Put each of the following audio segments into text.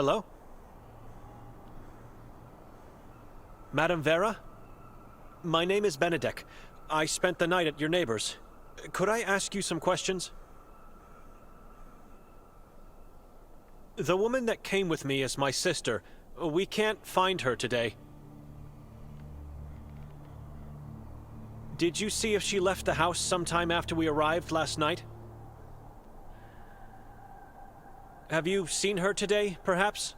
Hello? Madame Vera? My name is Benedek. I spent the night at your neighbor's. Could I ask you some questions? The woman that came with me is my sister. We can't find her today. Did you see if she left the house sometime after we arrived last night? Have you seen her today, perhaps?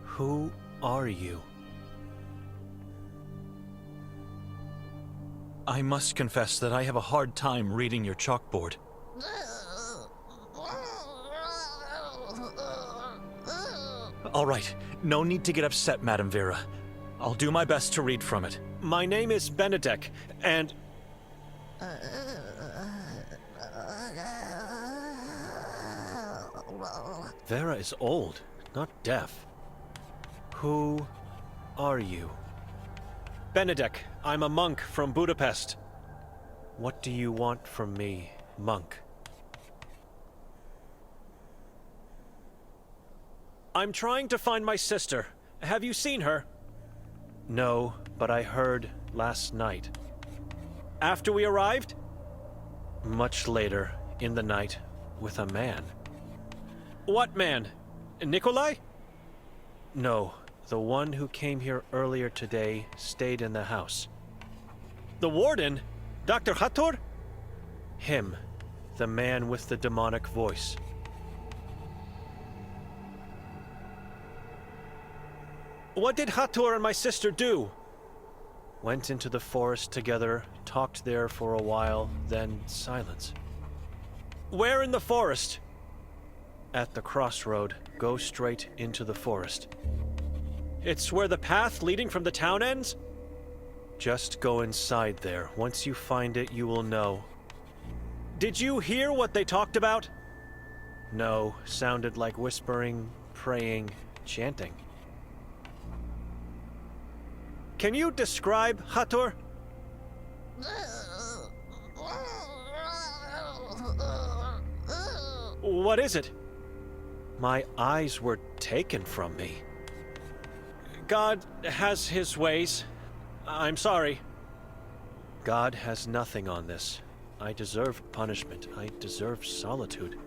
Who are you? I must confess that I have a hard time reading your chalkboard. All right, no need to get upset, Madame Vera. I'll do my best to read from it. My name is Benedek, and... Vera is old, not deaf. Who are you? Benedek, I'm a monk from Budapest. What do you want from me, monk? I'm trying to find my sister. Have you seen her? No, but I heard last night. After we arrived? Much later, in the night, with a man. What man? Nikolai? No, the one who came here earlier today stayed in the house. The warden? Dr. Hathor? Him, the man with the demonic voice. What did Hathor and my sister do? Went into the forest together, talked there for a while, then silence. Where in the forest? At the crossroad, go straight into the forest. It's where the path leading from the town ends? Just go inside there. Once you find it, you will know. Did you hear what they talked about? No, sounded like whispering, praying, chanting. Can you describe Hathor? What is it? My eyes were taken from me. God has his ways. I'm sorry. God has nothing on this. I deserve punishment. I deserve solitude.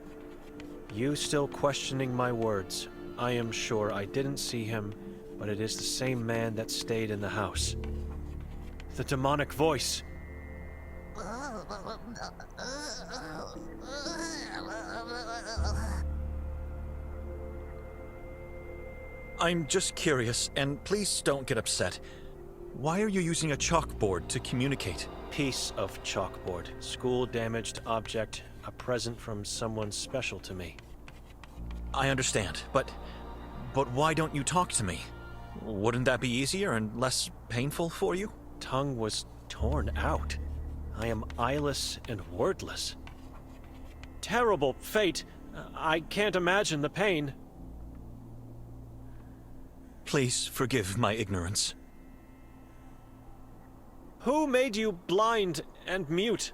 You still questioning my words. I am sure I didn't see him, but it is the same man that stayed in the house. The demonic voice. I'm just curious, and please don't get upset. Why are you using a chalkboard to communicate? Piece of chalkboard. School-damaged object. A present from someone special to me. I understand, but why don't you talk to me? Wouldn't that be easier and less painful for you? Tongue was torn out. I am eyeless and wordless. Terrible fate. I can't imagine the pain. Please forgive my ignorance. Who made you blind and mute?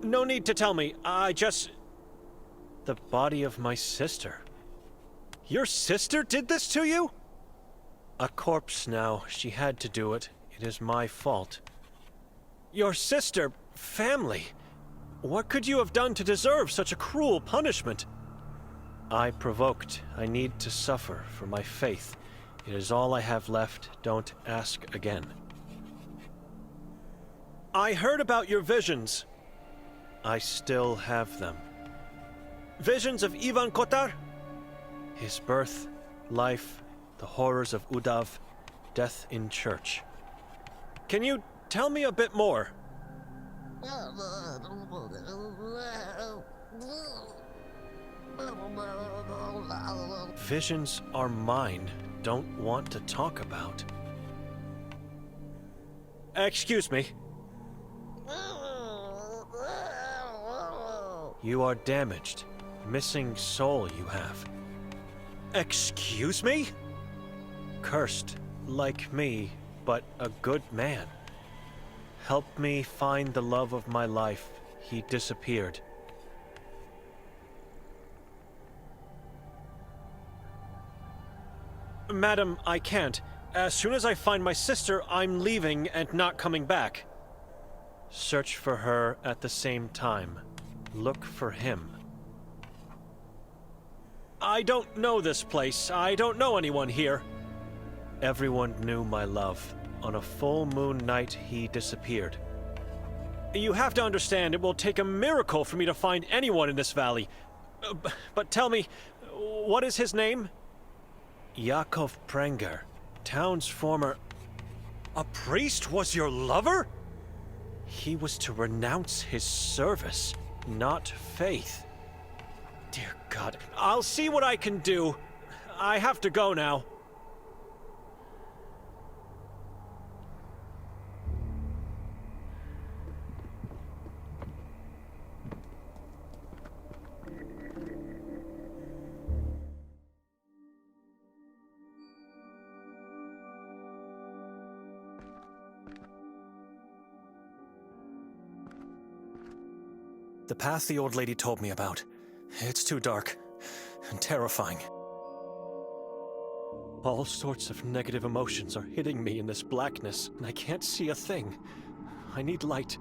No need to tell me. The body of my sister. Your sister did this to you? A corpse now. She had to do it. It is my fault. Your sister, family. What could you have done to deserve such a cruel punishment? I provoked. I need to suffer for my faith. It is all I have left. Don't ask again. I heard about your visions. I still have them. Visions of Ivan Kotar? His birth, life, the horrors of Udav, death in church. Can you tell me a bit more? Visions are mine. Don't want to talk about. Excuse me. You are damaged. Missing soul you have. Excuse me? Cursed, like me, but a good man. Helped me find the love of my life. He disappeared. Madam, I can't. As soon as I find my sister, I'm leaving and not coming back. Search for her at the same time. Look for him. I don't know this place. I don't know anyone here. Everyone knew my love. On a full moon night, he disappeared. You have to understand, it will take a miracle for me to find anyone in this valley. But tell me, what is his name? Yakov Prenger, town's former... A priest was your lover? He was to renounce his service, not faith. Dear God, I'll see what I can do. I have to go now. The path the old lady told me about. It's too dark and terrifying. All sorts of negative emotions are hitting me in this blackness, and I can't see a thing. I need light.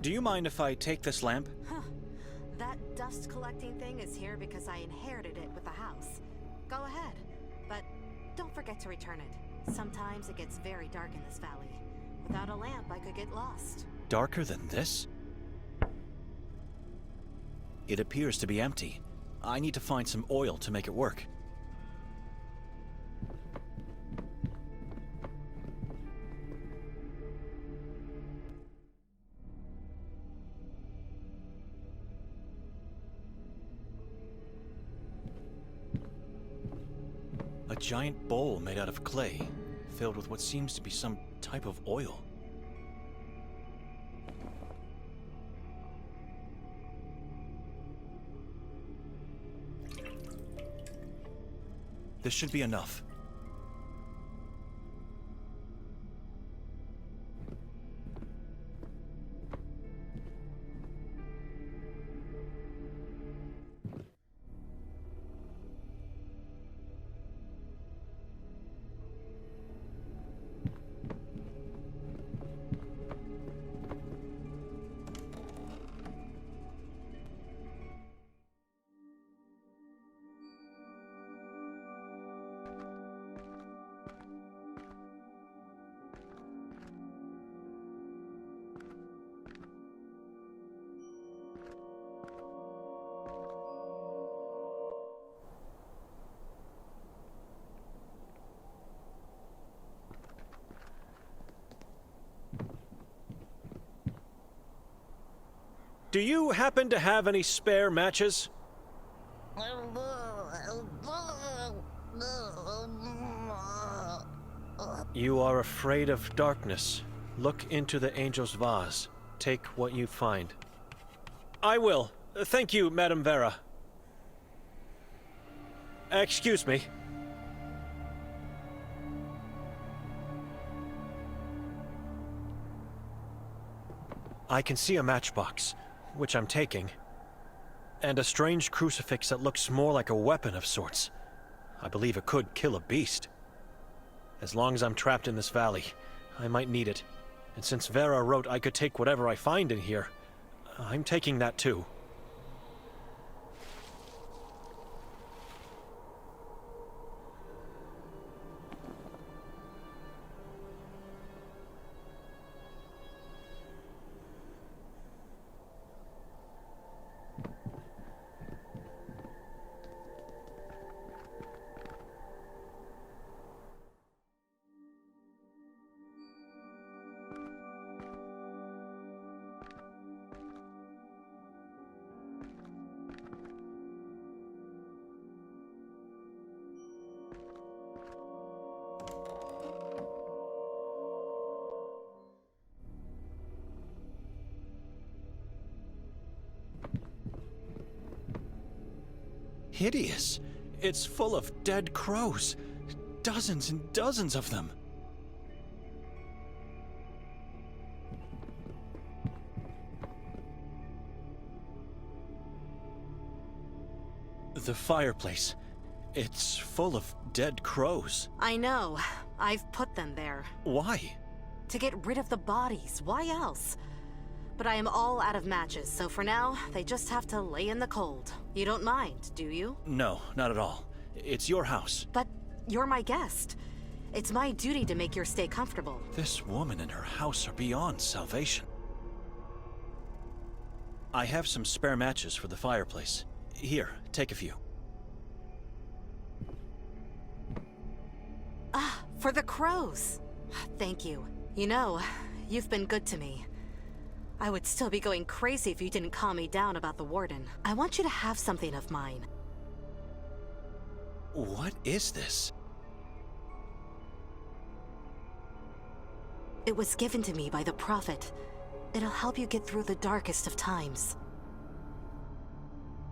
Do you mind if I take this lamp? That dust collecting thing is here because I inherited it with the house. Go ahead, but don't forget to return it. Sometimes it gets very dark in this valley. Without a lamp, I could get lost. Darker than this? It appears to be empty. I need to find some oil to make it work. A giant bowl made out of clay, filled with what seems to be some type of oil. This should be enough. Do you happen to have any spare matches? You are afraid of darkness. Look into the angel's vase. Take what you find. I will. Thank you, Madame Vera. Excuse me. I can see a matchbox, which I'm taking, and a strange crucifix that looks more like a weapon of sorts. I believe it could kill a beast. As long as I'm trapped in this valley, I might need it. And since Vera wrote I could take whatever I find in here, I'm taking that too. hideous. It's full of dead crows. Dozens and dozens of them. The fireplace. It's full of dead crows. I know. I've put them there. Why? To get rid of the bodies. Why else? But I am all out of matches, so for now, they just have to lay in the cold. You don't mind, do you? No, not at all. It's your house. But you're my guest. It's my duty to make your stay comfortable. This woman and her house are beyond salvation. I have some spare matches for the fireplace. Here, take a few. Ah, for the crows. Thank you. You know, you've been good to me. I would still be going crazy if you didn't calm me down about the warden. I want you to have something of mine. What is this? It was given to me by the Prophet. It'll help you get through the darkest of times.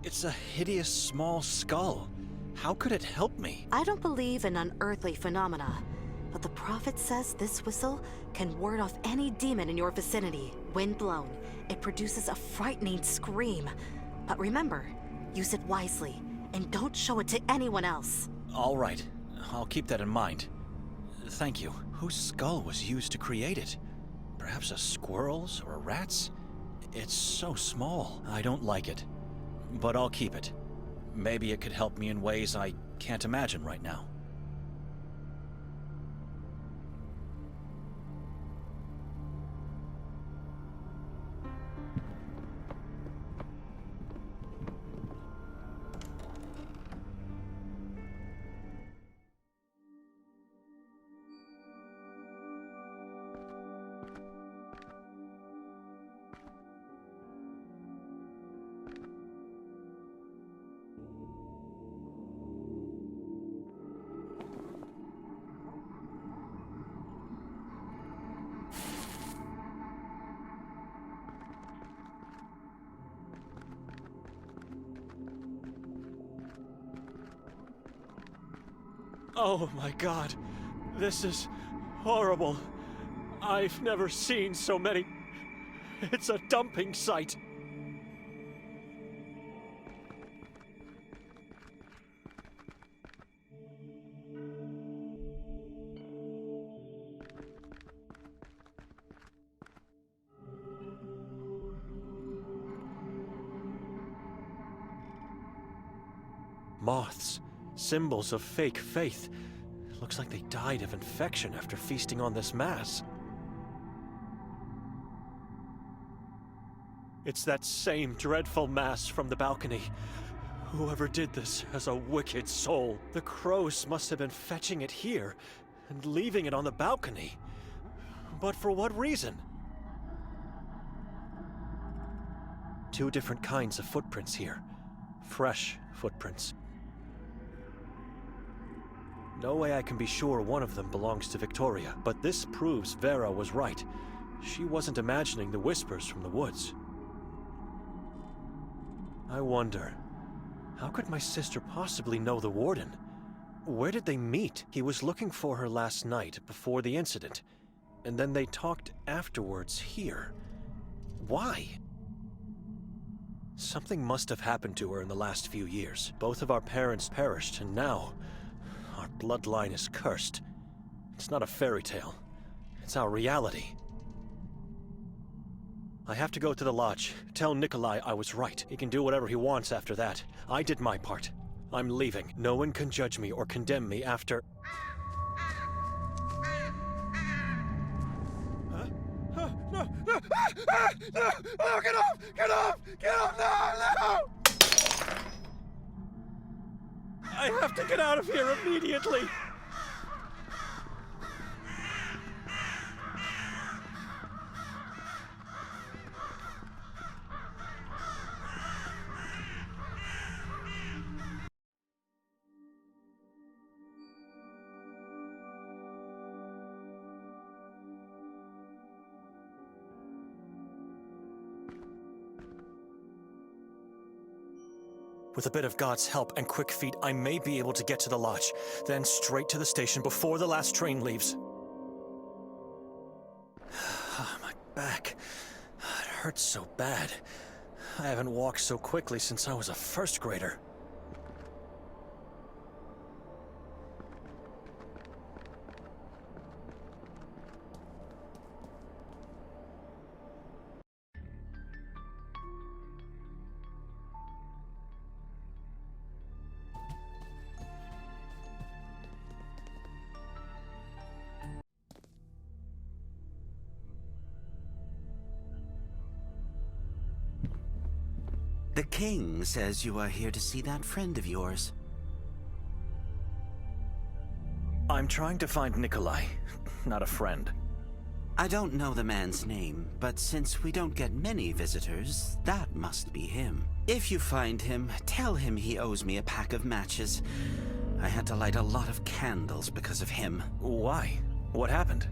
It's a hideous small skull. How could it help me? I don't believe in unearthly phenomena, but the Prophet says this whistle can ward off any demon in your vicinity. When blown, it produces a frightening scream. But remember, use it wisely, and don't show it to anyone else. All right, I'll keep that in mind. Thank you. Whose skull was used to create it? Perhaps a squirrel's or a rat's? It's so small. I don't like it. But I'll keep it. Maybe it could help me in ways I can't imagine right now. Oh my god. This is horrible. I've never seen so many. It's a dumping site. Moths. Symbols of fake faith. Looks like they died of infection after feasting on this mass. It's that same dreadful mass from the balcony. Whoever did this has a wicked soul. The crows must have been fetching it here and leaving it on the balcony. But for what reason? Two different kinds of footprints here. Fresh footprints. No way I can be sure one of them belongs to Victoria, but this proves Vera was right. She wasn't imagining the whispers from the woods. I wonder, how could my sister possibly know the warden? Where did they meet? He was looking for her last night before the incident, and then they talked afterwards here. Why? Something must have happened to her in the last few years. Both of our parents perished, and now our bloodline is cursed. It's not a fairy tale. It's our reality. I have to go to the lodge. Tell Nikolai I was right. He can do whatever he wants after that. I did my part. I'm leaving. No one can judge me or condemn me after... Huh? No! No! No! Oh, get off! Get off! Get off! No! No! I have to get out of here immediately! With a bit of God's help and quick feet, I may be able to get to the lodge, then straight to the station before the last train leaves. My back. It hurts so bad. I haven't walked so quickly since I was a first grader. The king says you are here to see that friend of yours. I'm trying to find Nikolai, not a friend. I don't know the man's name, but since we don't get many visitors, that must be him. If you find him, tell him he owes me a pack of matches. I had to light a lot of candles because of him. Why? What happened?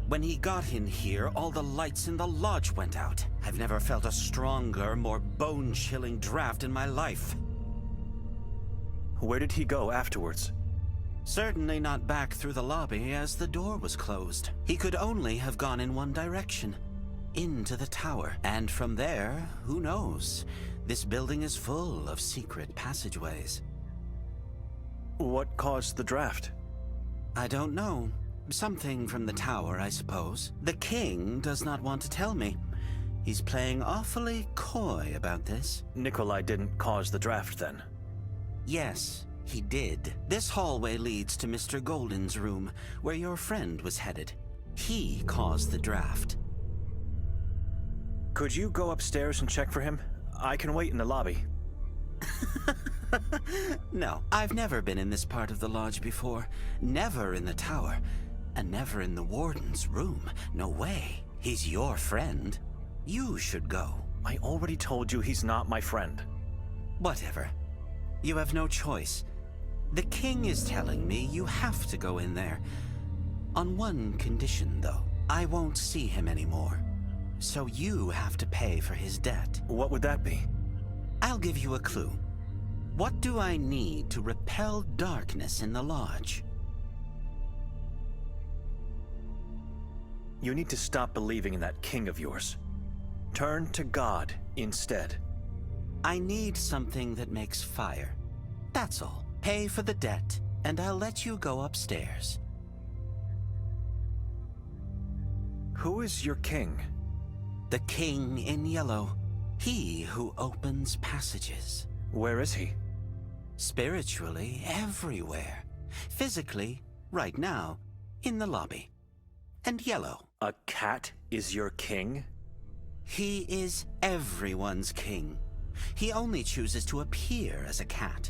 When he got in here, all the lights in the lodge went out. I've never felt a stronger, more bone-chilling draft in my life. Where did he go afterwards? Certainly not back through the lobby, as the door was closed. He could only have gone in one direction, into the tower. And from there, who knows? This building is full of secret passageways. What caused the draft? I don't know. Something from the tower, I suppose. The king does not want to tell me. He's playing awfully coy about this. Nikolai didn't cause the draft, then? Yes, he did. This hallway leads to Mr. Golden's room, where your friend was headed. He caused the draft. Could you go upstairs and check for him? I can wait in the lobby. No, I've never been in this part of the lodge before. Never in the tower. And never in the warden's room. No way. He's your friend. You should go. I already told you he's not my friend. Whatever. You have no choice. The king is telling me you have to go in there. On one condition, though. I won't see him anymore. So you have to pay for his debt. What would that be? I'll give you a clue. What do I need to repel darkness in the lodge? You need to stop believing in that king of yours. Turn to God instead. I need something that makes fire. That's all. Pay for the debt, and I'll let you go upstairs. Who is your king? The king in yellow. He who opens passages. Where is he? Spiritually, everywhere. Physically, right now, in the lobby. And yellow. A cat is your king? He is everyone's king. He only chooses to appear as a cat.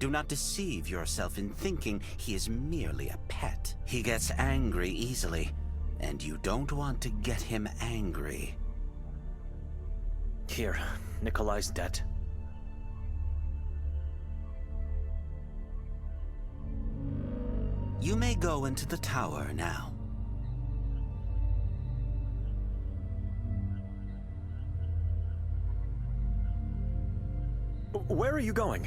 Do not deceive yourself in thinking he is merely a pet. He gets angry easily, and you don't want to get him angry. Here, Nikolai's debt. You may go into the tower now. Where are you going?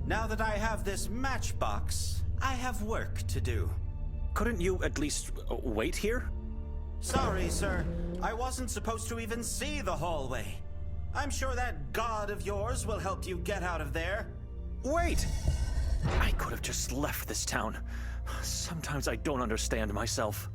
Now that I have this matchbox, I have work to do. Couldn't you at least wait here? Sorry, sir. I wasn't supposed to even see the hallway. I'm sure that god of yours will help you get out of there. Wait! I could have just left this town. Sometimes I don't understand myself.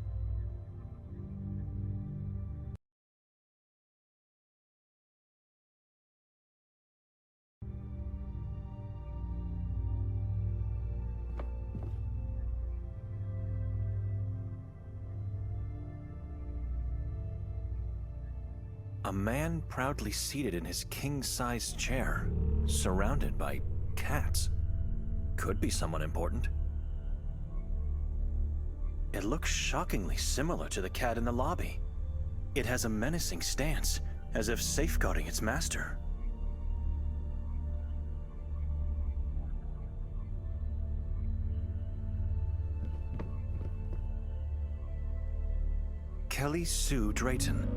A man proudly seated in his king-sized chair, surrounded by cats. Could be someone important. It looks shockingly similar to the cat in the lobby. It has a menacing stance, as if safeguarding its master. Kelly Sue Drayton.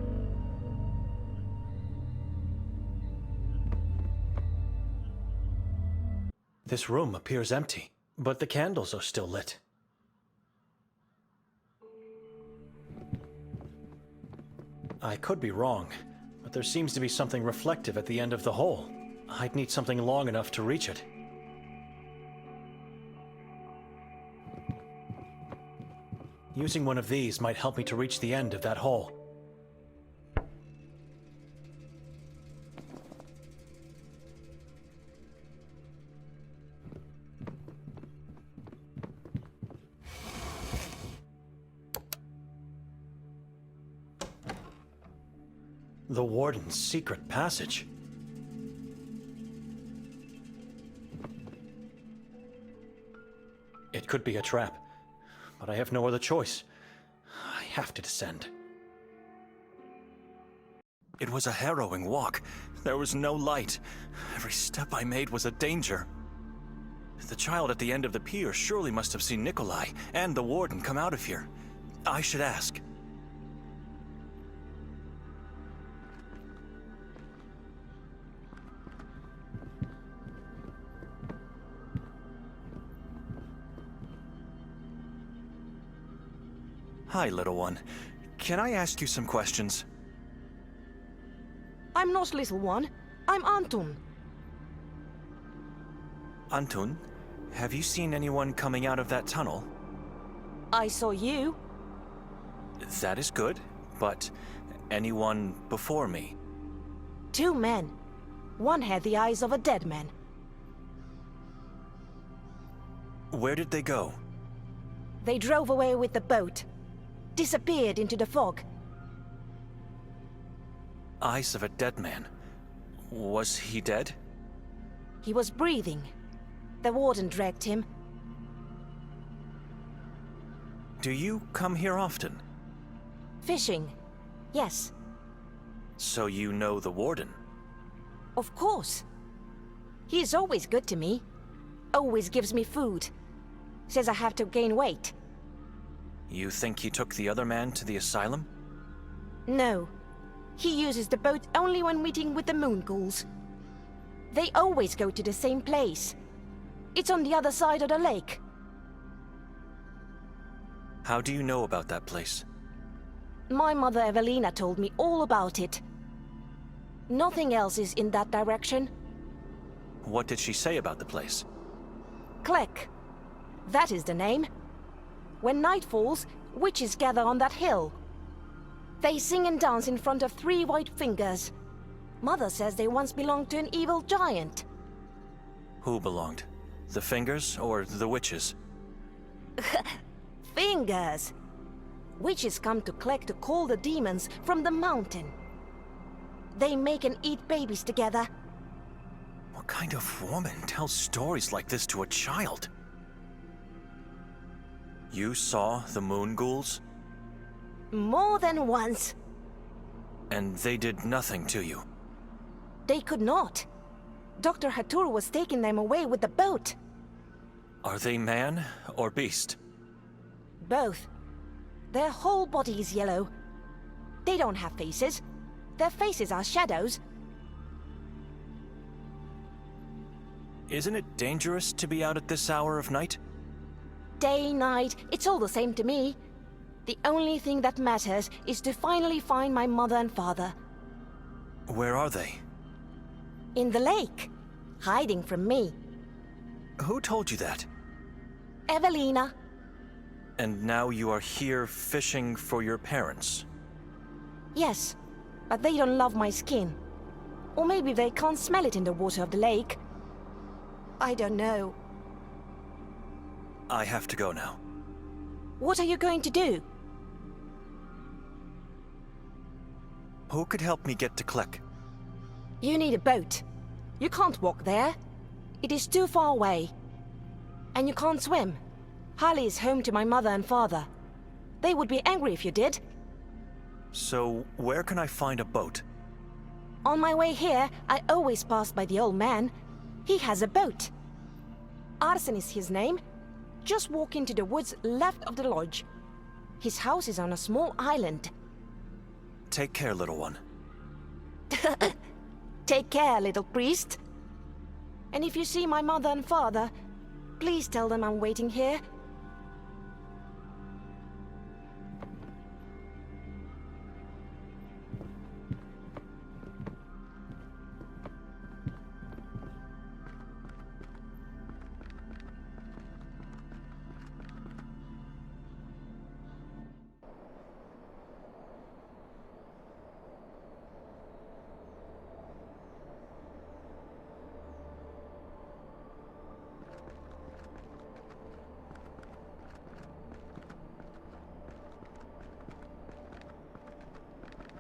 This room appears empty, but the candles are still lit. I could be wrong, but there seems to be something reflective at the end of the hole. I'd need something long enough to reach it. Using one of these might help me to reach the end of that hole. The warden's secret passage. It could be a trap, but I have no other choice. I have to descend. It was a harrowing walk. There was no light. Every step I made was a danger. The child at the end of the pier surely must have seen Nikolai and the warden come out of here. I should ask. Hi, little one. Can I ask you some questions? I'm not little one. I'm Anton. Antun, have you seen anyone coming out of that tunnel? I saw you. That is good, but anyone before me? 2 men. One had the eyes of a dead man. Where did they go? They drove away with the boat. Disappeared into the fog. Eyes of a dead man. Was he dead? He was breathing. The warden dragged him. Do you come here often? Fishing. Yes, So you know the warden? of course. He is always good to me. Always gives me food. Says I have to gain weight. You think he took the other man to the asylum? No. He uses the boat only when meeting with the moon ghouls. They always go to the same place. It's on the other side of the lake. How do you know about that place? My mother Evelina told me all about it. Nothing else is in that direction. What did she say about the place? Klek. That is the name. When night falls, witches gather on that hill. They sing and dance in front of 3 white fingers. Mother says they once belonged to an evil giant. Who belonged? The fingers or the witches? Fingers! Witches come to Klek to call the demons from the mountain. They make and eat babies together. What kind of woman tells stories like this to a child? You saw the moon ghouls? More than once. And they did nothing to you? They could not. Dr. Hatur was taking them away with the boat. Are they man or beast? Both. Their whole body is yellow. They don't have faces. Their faces are shadows. Isn't it dangerous to be out at this hour of night? Day, night, it's all the same to me. The only thing that matters is to finally find my mother and father. Where are they? In the lake. Hiding from me. Who told you that? Evelina. And now you are here fishing for your parents? Yes, but they don't love my skin. Or maybe they can't smell it in the water of the lake. I don't know. I have to go now. What are you going to do? Who could help me get to Klek? You need a boat. You can't walk there. It is too far away. And you can't swim. Hali is home to my mother and father. They would be angry if you did. So, where can I find a boat? On my way here, I always passed by the old man. He has a boat. Arsen is his name. Just walk into the woods left of the lodge. His house is on a small island. Take care, little one. Take care, little priest. And if you see my mother and father, please tell them I'm waiting here.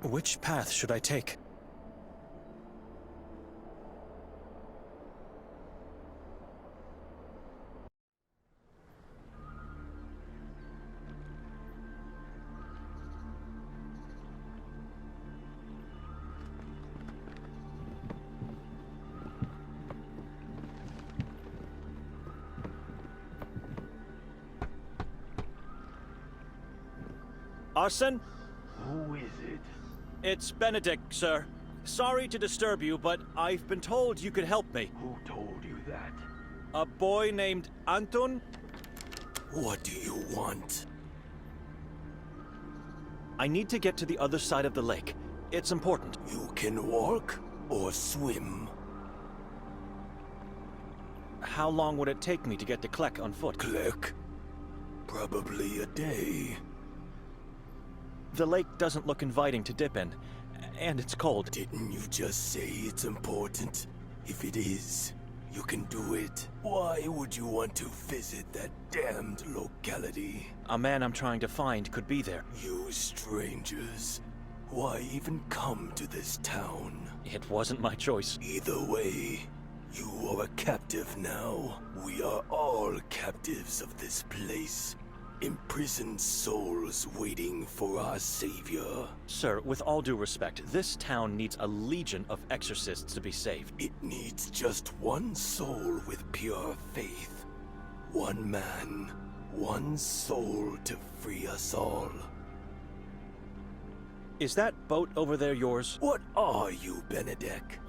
Which path should I take? Arson? Who is it? It's Benedict, sir. Sorry to disturb you, but I've been told you could help me. Who told you that? A boy named Anton? What do you want? I need to get to the other side of the lake. It's important. You can walk or swim. How long would it take me to get to Klek on foot? Click. Probably a day. The lake doesn't look inviting to dip in, and it's cold. Didn't you just say it's important? If it is, you can do it. Why would you want to visit that damned locality? A man I'm trying to find could be there. You strangers. Why even come to this town? It wasn't my choice. Either way, you are a captive now. We are all captives of this place. Imprisoned souls waiting for our savior. Sir, with all due respect, this town needs a legion of exorcists to be saved. It needs just one soul with pure faith. One man, one soul to free us all. Is that boat over there yours? What are you, Benedict?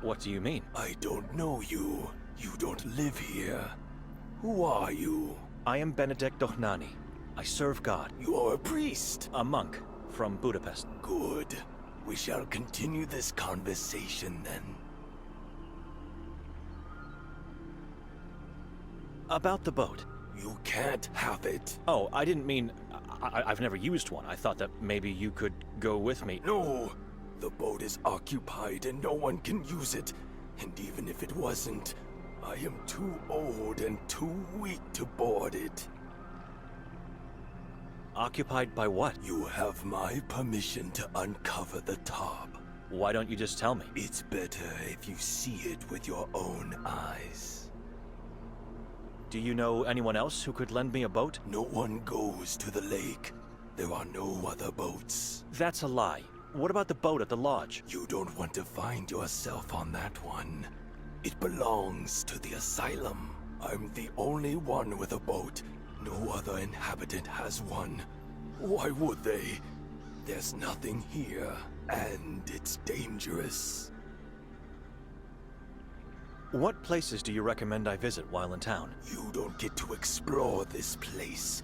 What do you mean? I don't know you. You don't live here. Who are you? I am Benedict Dohnani. I serve God. You are a priest. A monk from Budapest. Good. We shall continue this conversation then. About the boat. You can't have it. Oh, I didn't mean... I've never used one. I thought that maybe you could go with me. No! The boat is occupied and no one can use it. And even if it wasn't, I am too old and too weak to board it. Occupied by what? You have my permission to uncover the top. Why don't you just tell me? It's better if you see it with your own eyes. Do you know anyone else who could lend me a boat? No one goes to the lake. There are no other boats. That's a lie. What about the boat at the lodge? You don't want to find yourself on that one. It belongs to the asylum. I'm the only one with a boat. No other inhabitant has one. Why would they? There's nothing here, and it's dangerous. What places do you recommend I visit while in town? You don't get to explore this place.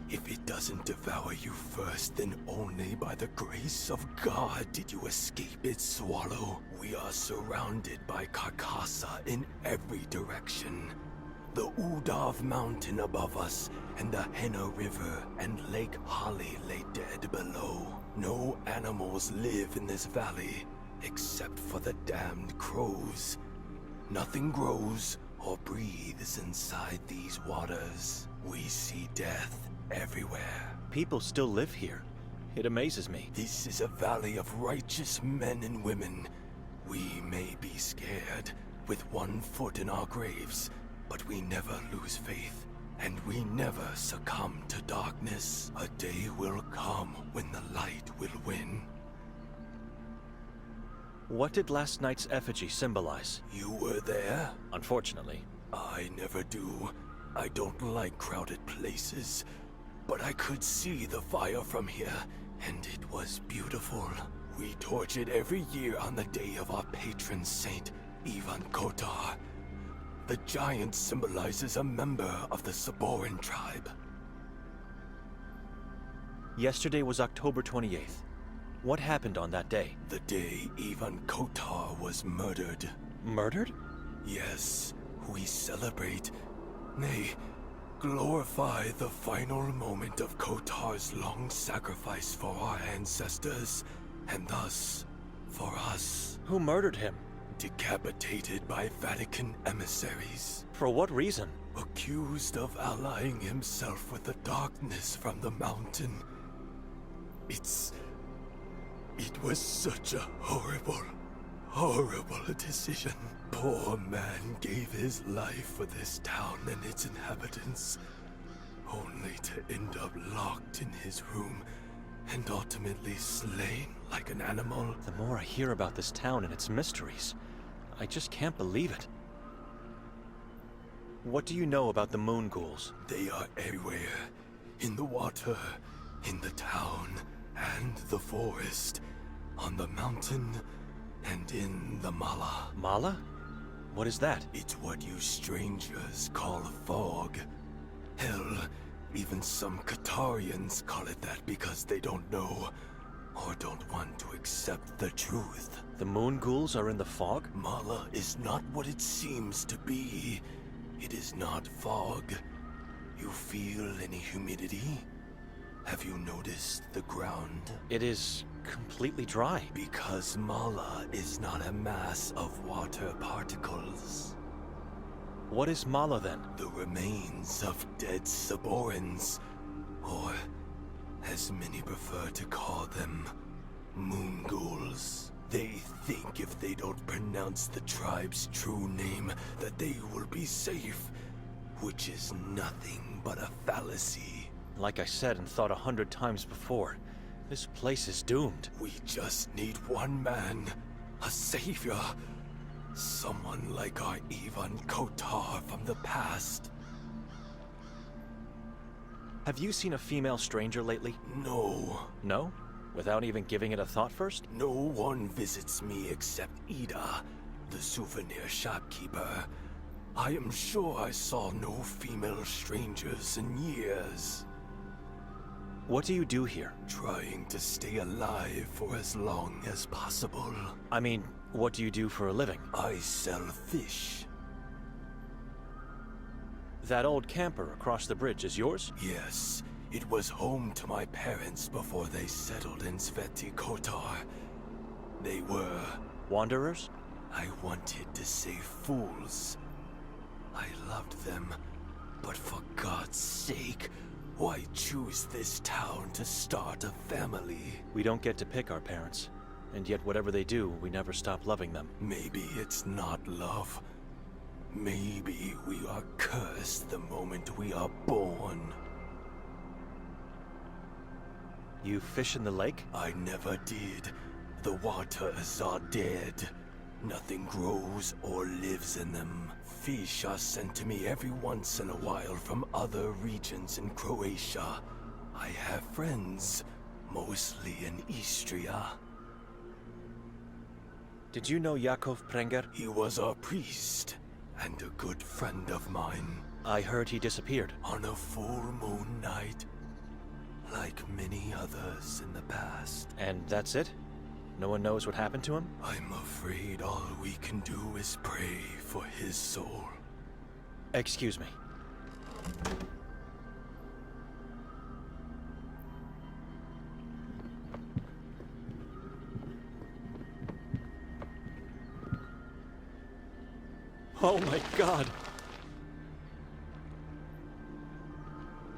If it doesn't devour you first, then only by the grace of God did you escape its swallow. We are surrounded by Carcassa in every direction. The Udav Mountain above us, and the Henna River and Lake Holly lay dead below. No animals live in this valley, except for the damned crows. Nothing grows or breathes inside these waters. We see death everywhere. People still live here. It amazes me. This is a valley of righteous men and women. We may be scared, with one foot in our graves, but we never lose faith, and we never succumb to darkness. A day will come when the light will win. What did last night's effigy symbolize? You were there? Unfortunately. I never do. I don't like crowded places. But I could see the fire from here, and it was beautiful. We torch it every year on the day of our patron saint, Ivan Kotar. The giant symbolizes a member of the Saboran tribe. Yesterday was October 28th. What happened on that day? The day Ivan Kotar was murdered. Murdered? Yes, we celebrate, nay, glorify the final moment of Kotar's long sacrifice for our ancestors, and thus, for us. Who murdered him? Decapitated by Vatican emissaries. For what reason? Accused of allying himself with the darkness from the mountain. It was such a horrible decision. Poor man gave his life for this town and its inhabitants, only to end up locked in his room and ultimately slain like an animal. The more I hear about this town and its mysteries, I just can't believe it. What do you know about the moon ghouls? They are everywhere. In the water, in the town, and the forest, on the mountain, and in the mala. Mala? What is that? It's what you strangers call fog. Hell, even some Qatarians call it that because they don't know or don't want to accept the truth. The moon ghouls are in the fog? Mala is not what it seems to be. It is not fog. You feel any humidity? Have you noticed the ground? It is completely dry. Because Mala is not a mass of water particles. What is Mala then? The remains of dead Saborans, or as many prefer to call them, moon ghouls. They think if they don't pronounce the tribe's true name that they will be safe, which is nothing but a fallacy. Like I said and thought 100 times before, this place is doomed. We just need one man, a savior. Someone like our Ivan Kotar from the past. Have you seen a female stranger lately? No. No? Without even giving it a thought first? No one visits me except Ida, the souvenir shopkeeper. I am sure I saw no female strangers in years. What do you do here? Trying to stay alive for as long as possible. I mean, what do you do for a living? I sell fish. That old camper across the bridge is yours? Yes, it was home to my parents before they settled in Sveti Kotar. They were... Wanderers? I wanted to say fools. I loved them, but for God's sake, why choose this town to start a family? We don't get to pick our parents, and yet whatever they do, we never stop loving them. Maybe it's not love. Maybe we are cursed the moment we are born. You fish in the lake? I never did. The waters are dead. Nothing grows or lives in them. Fish are sent to me every once in a while from other regions in Croatia. I have friends, mostly in Istria. Did you know Jakov Prenger? He was a priest and a good friend of mine. I heard he disappeared. On a full moon night, like many others in the past. And that's it? No one knows what happened to him? I'm afraid all we can do is pray for his soul. Excuse me. Oh my God!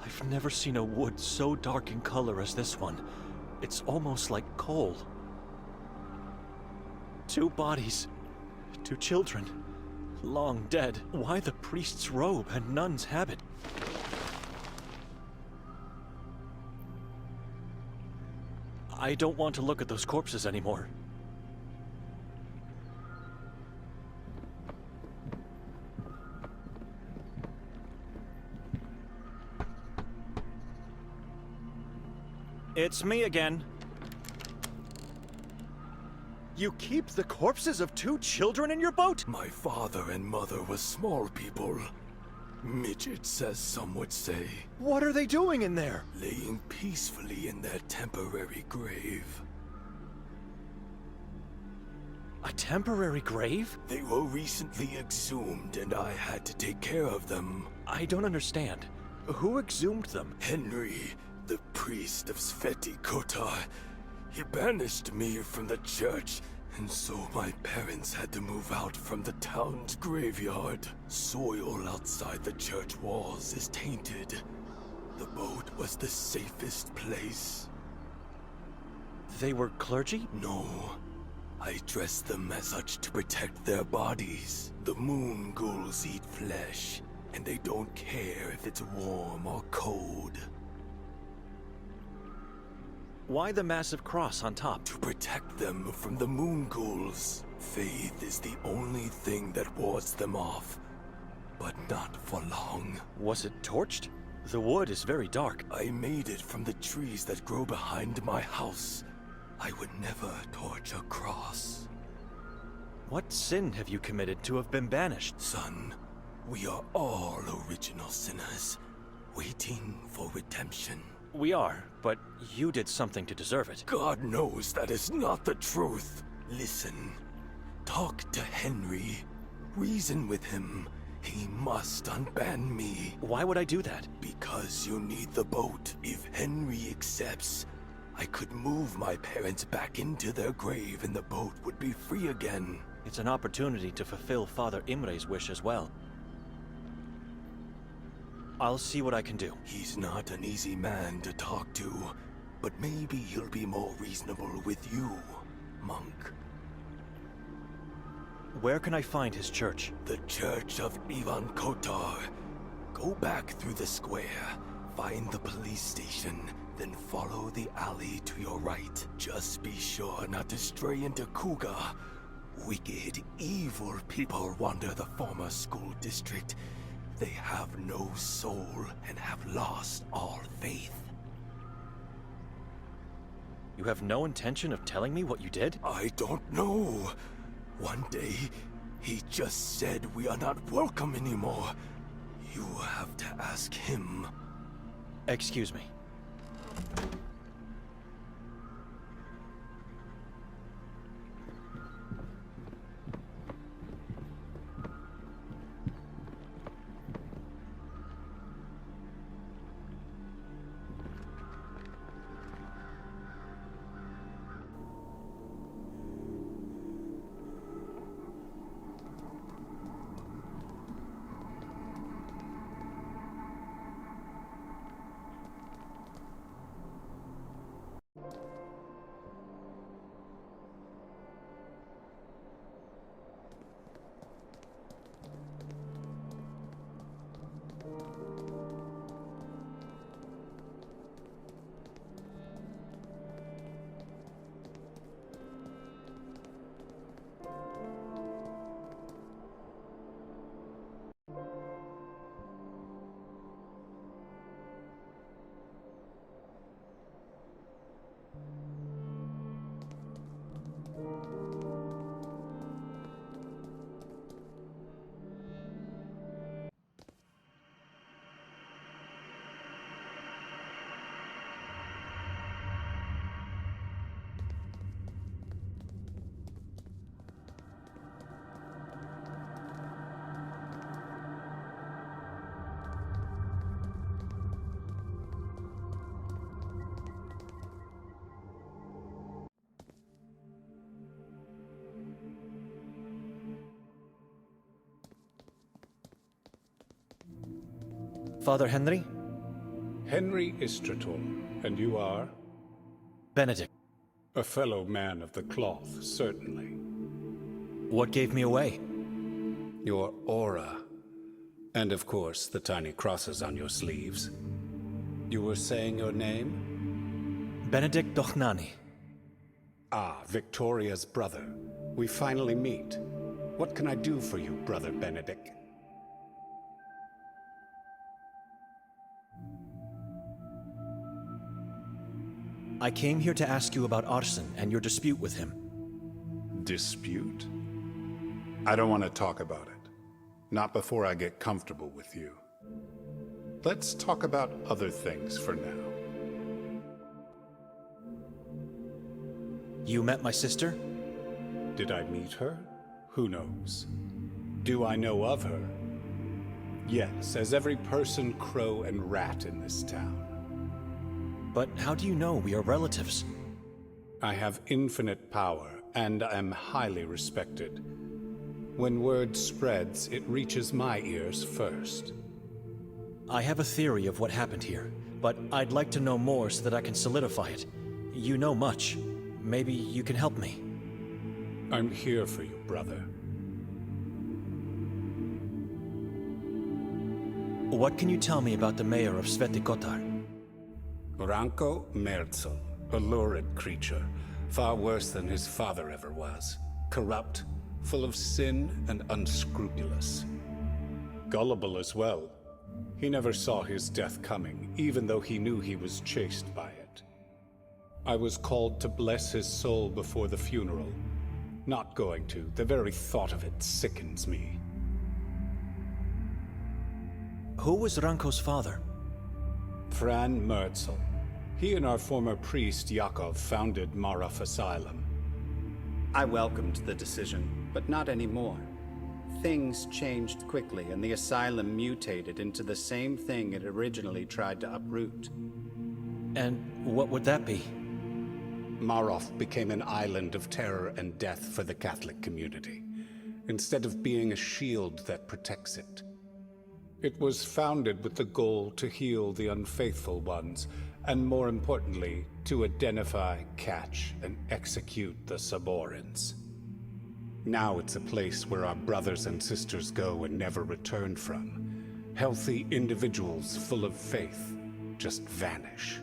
I've never seen a wood so dark in color as this one. It's almost like coal. 2 bodies. 2 children. Long dead. Why the priest's robe and nun's habit? I don't want to look at those corpses anymore. It's me again. You keep the corpses of 2 children in your boat? My father and mother were small people. Midgets, as some would say. What are they doing in there? Laying peacefully in their temporary grave. A temporary grave? They were recently exhumed, and I had to take care of them. I don't understand. Who exhumed them? Henry, the priest of Sveti Kotar, he banished me from the church, and so my parents had to move out from the town's graveyard. Soil outside the church walls is tainted. The boat was the safest place. They were clergy? No. I dressed them as such to protect their bodies. The moon ghouls eat flesh, and they don't care if it's warm or cold. Why the massive cross on top? To protect them from the moon ghouls. Faith is the only thing that wards them off. But not for long. Was it torched? The wood is very dark. I made it from the trees that grow behind my house. I would never torch a cross. What sin have you committed to have been banished? Son, we are all original sinners, waiting for redemption. We are, but you did something to deserve it. God knows that is not the truth. Listen, talk to Henry. Reason with him. He must unban me. Why would I do that? Because you need the boat. If Henry accepts, I could move my parents back into their grave and the boat would be free again. It's an opportunity to fulfill Father Imre's wish as well. I'll see what I can do. He's not an easy man to talk to, but maybe he'll be more reasonable with you, monk. Where can I find his church? The Church of Ivan Kotar. Go back through the square, find the police station, then follow the alley to your right. Just be sure not to stray into Kuga. Wicked, evil people wander the former school district. They have no soul and have lost all faith. You have no intention of telling me what you did? I don't know. One day, he just said we are not welcome anymore. You have to ask him. Excuse me. Father Henry? Henry Istrator, and you are? Benedict. A fellow man of the cloth, certainly. What gave me away? Your aura. And of course, the tiny crosses on your sleeves. You were saying your name? Benedict Dochnani. Ah, Victoria's brother. We finally meet. What can I do for you, Brother Benedict? I came here to ask you about Arsen and your dispute with him. dispute? I don't want to talk about it. Not before I get comfortable with you. Let's talk about other things for now. You met my sister? Did I meet her? Who knows? Do I know of her? Yes, as every person, crow, and rat in this town. But how do you know we are relatives? I have infinite power, and am highly respected. When word spreads, it reaches my ears first. I have a theory of what happened here, but I'd like to know more so that I can solidify it. You know much. Maybe you can help me. I'm here for you, brother. What can you tell me about the mayor of Sveti Kotar? Ranko Merzel, a lurid creature, far worse than his father ever was. Corrupt, full of sin, and unscrupulous. Gullible as well. He never saw his death coming, even though he knew he was chased by it. I was called to bless his soul before the funeral. Not going to. The very thought of it sickens me. Who was Ranko's father? Fran Merzel. He and our former priest, Yakov, founded Marov Asylum. I welcomed the decision, but not anymore. Things changed quickly, and the asylum mutated into the same thing it originally tried to uproot. And what would that be? Marov became an island of terror and death for the Catholic community, instead of being a shield that protects it. It was founded with the goal to heal the unfaithful ones, and more importantly, to identify, catch, and execute the Saborans. Now it's a place where our brothers and sisters go and never return from. Healthy individuals full of faith just vanish.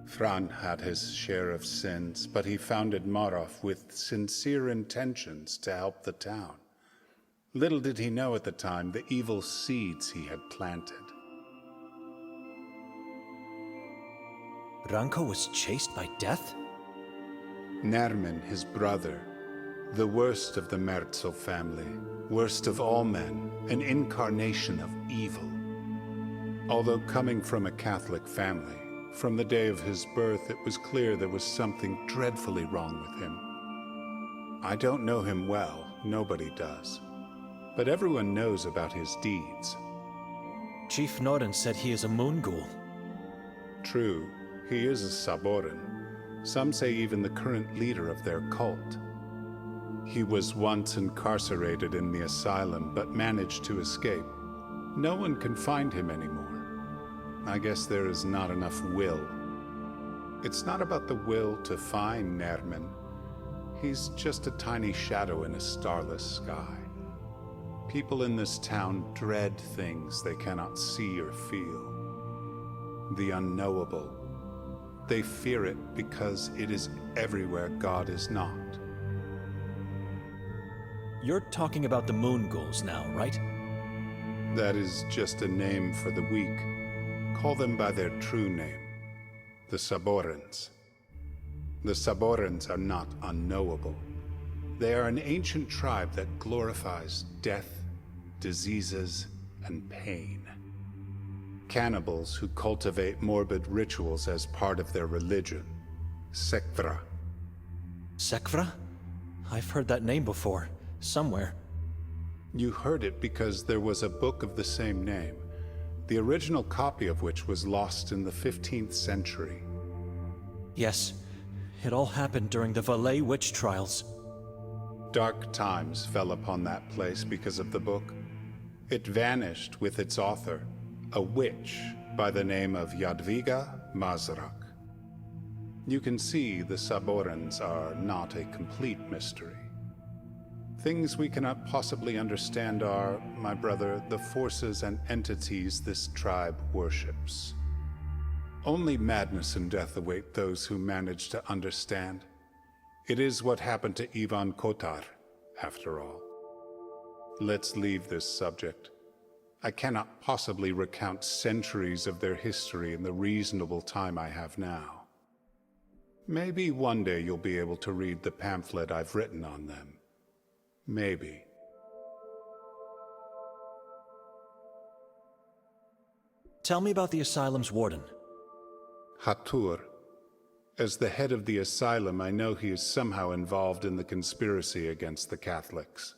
Fran had his share of sins, but he founded Marov with sincere intentions to help the town. Little did he know at the time the evil seeds he had planted. Ranko was chased by death? Nermin, his brother, the worst of the Merzel family, worst of all men, an incarnation of evil. Although coming from a Catholic family, from the day of his birth it was clear there was something dreadfully wrong with him. I don't know him well, nobody does. But everyone knows about his deeds. Chief Norden said he is a moon ghoul. True, he is a Saboran. Some say even the current leader of their cult. He was once incarcerated in the asylum, but managed to escape. No one can find him anymore. I guess there is not enough will. It's not about the will to find Nermin. He's just a tiny shadow in a starless sky. People in this town dread things they cannot see or feel. The unknowable. They fear it because it is everywhere God is not. You're talking about the moon ghouls now, right? That is just a name for the weak. Call them by their true name, the Saborans. The Saborans are not unknowable. They are an ancient tribe that glorifies death, diseases, and pain. Cannibals who cultivate morbid rituals as part of their religion. Sekvra. Sekvra? I've heard that name before, somewhere. You heard it because there was a book of the same name, the original copy of which was lost in the 15th century. Yes, it all happened during the Valais witch trials. Dark times fell upon that place because of the book. It vanished with its author, a witch by the name of Jadwiga Mazrak. You can see the Saborans are not a complete mystery. Things we cannot possibly understand are, my brother, the forces and entities this tribe worships. Only madness and death await those who manage to understand. It is what happened to Ivan Kotar, after all. Let's leave this subject. I cannot possibly recount centuries of their history in the reasonable time I have now. Maybe one day you'll be able to read the pamphlet I've written on them. Maybe. Tell me about the asylum's warden. Hatur. As the head of the asylum, I know he is somehow involved in the conspiracy against the Catholics.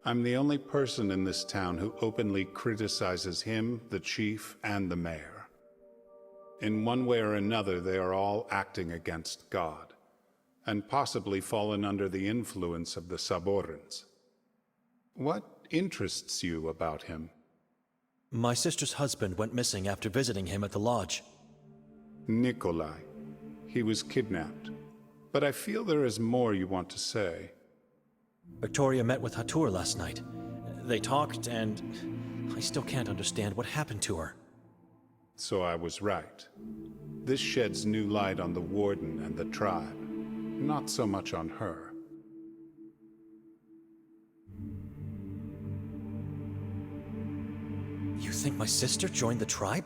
I'm the only person in this town who openly criticizes him, the chief, and the mayor. In one way or another, they are all acting against God, and possibly fallen under the influence of the Saborans. What interests you about him? My sister's husband went missing after visiting him at the lodge. Nikolai. He was kidnapped. But I feel there is more you want to say. Victoria met with Hatur last night. They talked, and I still can't understand what happened to her. So I was right. This sheds new light on the warden and the tribe. Not so much on her. You think my sister joined the tribe?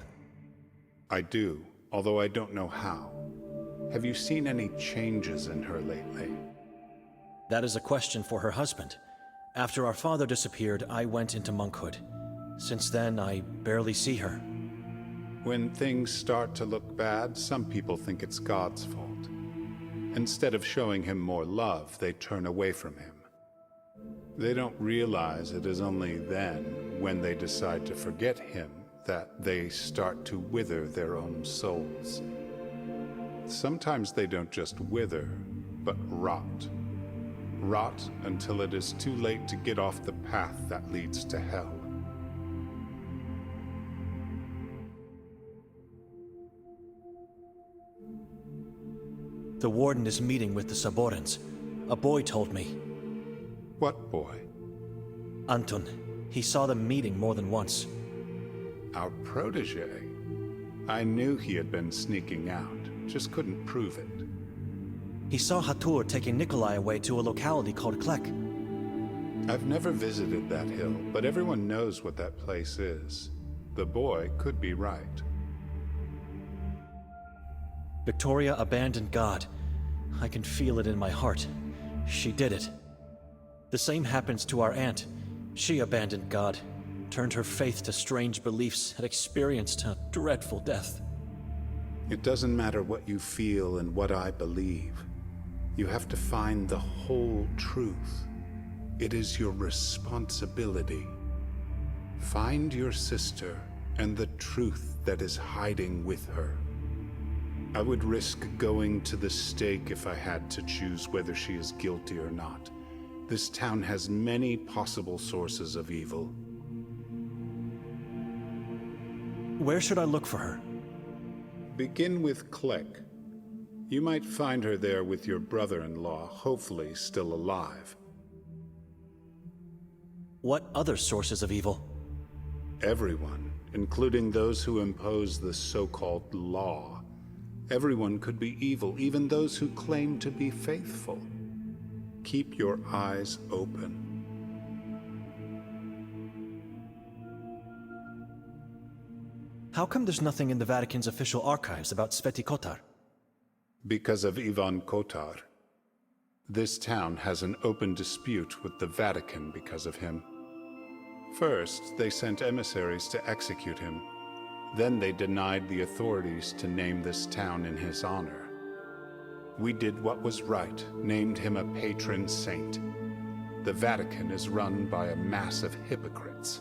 I do, although I don't know how. Have you seen any changes in her lately? That is a question for her husband. After our father disappeared, I went into monkhood. Since then, I barely see her. When things start to look bad, some people think it's God's fault. Instead of showing him more love, they turn away from him. They don't realize it is only then, when they decide to forget him, that they start to wither their own souls. Sometimes they don't just wither, but rot. Rot until it is too late to get off the path that leads to hell. The warden is meeting with the Saborans. A boy told me. What boy? Anton. He saw them meeting more than once. Our protege. I knew he had been sneaking out, just couldn't prove it. He saw Hatur taking Nikolai away to a locality called Klek. I've never visited that hill, but everyone knows what that place is. The boy could be right. Victoria abandoned God. I can feel it in my heart. She did it. The same happens to our aunt. She abandoned God, turned her faith to strange beliefs, and experienced a dreadful death. It doesn't matter what you feel and what I believe. You have to find the whole truth. It is your responsibility. Find your sister and the truth that is hiding with her. I would risk going to the stake if I had to choose whether she is guilty or not. This town has many possible sources of evil. Where should I look for her? Begin with Klek. You might find her there with your brother-in-law, hopefully still alive. What other sources of evil? Everyone, including those who impose the so-called law. Everyone could be evil, even those who claim to be faithful. Keep your eyes open. How come there's nothing in the Vatican's official archives about Sveti Kotar? Because of Ivan Kotar. This town has an open dispute with the Vatican because of him. First, they sent emissaries to execute him. Then they denied the authorities to name this town in his honor. We did what was right, named him a patron saint. The Vatican is run by a mass of hypocrites.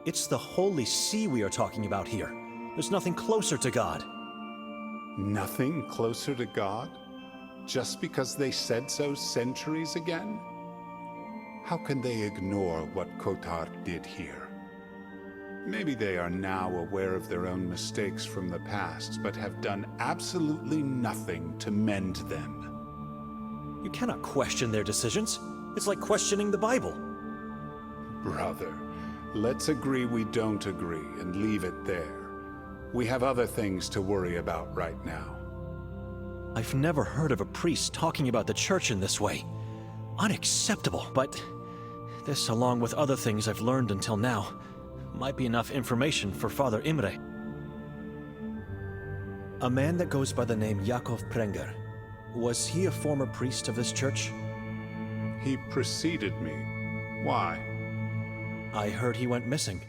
It's the Holy See we are talking about here. There's nothing closer to God. Nothing closer to God? Just because they said so centuries again? How can they ignore what Kotar did here? Maybe they are now aware of their own mistakes from the past, but have done absolutely nothing to mend them. You cannot question their decisions. It's like questioning the Bible. Brother, let's agree we don't agree and leave it there. We have other things to worry about right now. I've never heard of a priest talking about the church in this way. Unacceptable, but this, along with other things I've learned until now, might be enough information for Father Imre. A man that goes by the name Yakov Prenger. Was he a former priest of this church? He preceded me. Why? I heard he went missing.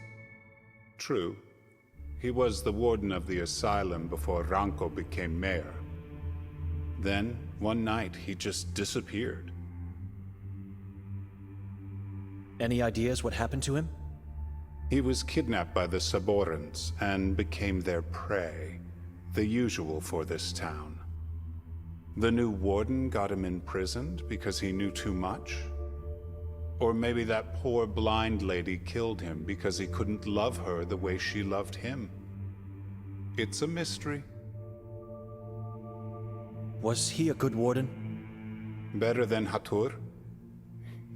True. He was the warden of the asylum before Ranko became mayor. Then, one night, he just disappeared. Any ideas what happened to him? He was kidnapped by the Saborans and became their prey, the usual for this town. The new warden got him imprisoned because he knew too much? Or maybe that poor blind lady killed him because he couldn't love her the way she loved him. It's a mystery. Was he a good warden? Better than Hatur?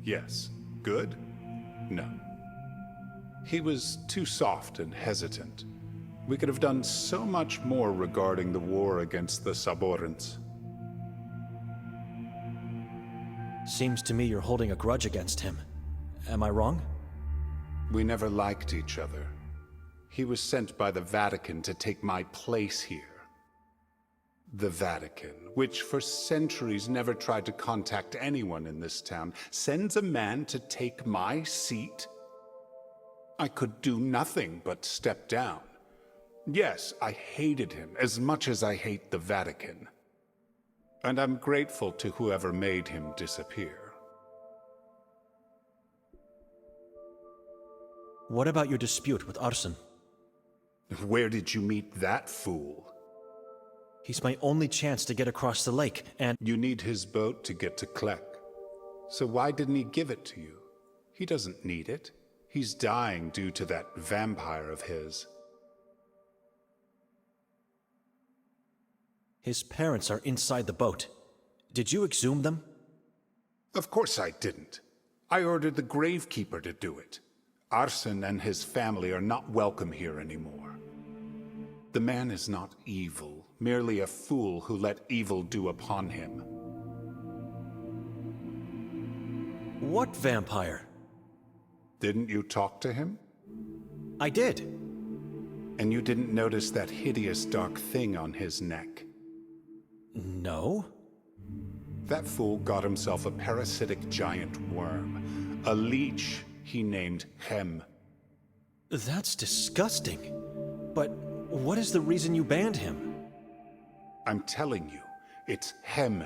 Yes. Good? No. He was too soft and hesitant. We could have done so much more regarding the war against the Saborans. Seems to me you're holding a grudge against him. Am I wrong? We never liked each other. He was sent by the Vatican to take my place here. The Vatican, which for centuries never tried to contact anyone in this town, sends a man to take my seat? I could do nothing but step down. Yes, I hated him as much as I hate the Vatican. And I'm grateful to whoever made him disappear. What about your dispute with Arsen? Where did you meet that fool? He's my only chance to get across the lake, and You need his boat to get to Klek. So why didn't he give it to you? He doesn't need it. He's dying due to that vampire of his. his parents are inside the boat. Did you exhume them? Of course I didn't. I ordered the gravekeeper to do it. Arsen and his family are not welcome here anymore. The man is not evil, merely a fool who let evil do upon him. What vampire? Didn't you talk to him? I did. And you didn't notice that hideous dark thing on his neck? No. That fool got himself a parasitic giant worm, a leech he named Hem. That's disgusting. But what is the reason you banned him? I'm telling you, it's Hem.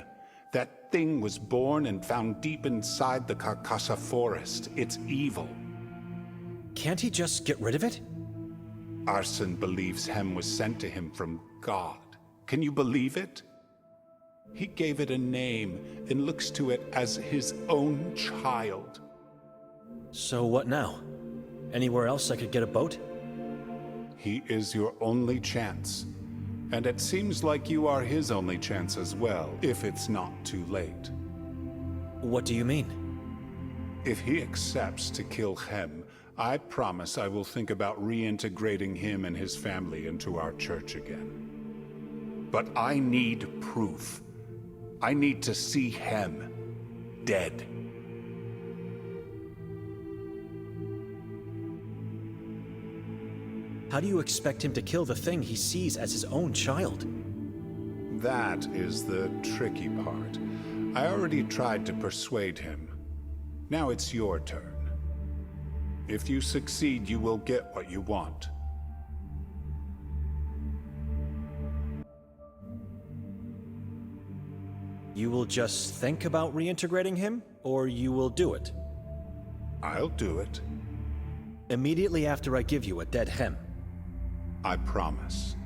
That thing was born and found deep inside the Carcassa forest. It's evil. Can't he just get rid of it? Arsen believes Hem was sent to him from God. Can you believe it? He gave it a name and looks to it as his own child. So what now? Anywhere else I could get a boat? He is your only chance. And it seems like you are his only chance as well, if it's not too late. What do you mean? If he accepts to kill Hem, I promise I will think about reintegrating him and his family into our church again. But I need proof. I need to see Hem dead. How do you expect him to kill the thing he sees as his own child? That is the tricky part. I already tried to persuade him. Now it's your turn. If you succeed, you will get what you want. You will just think about reintegrating him, or you will do it? I'll do it. Immediately after I give you a dead Hem. I promise.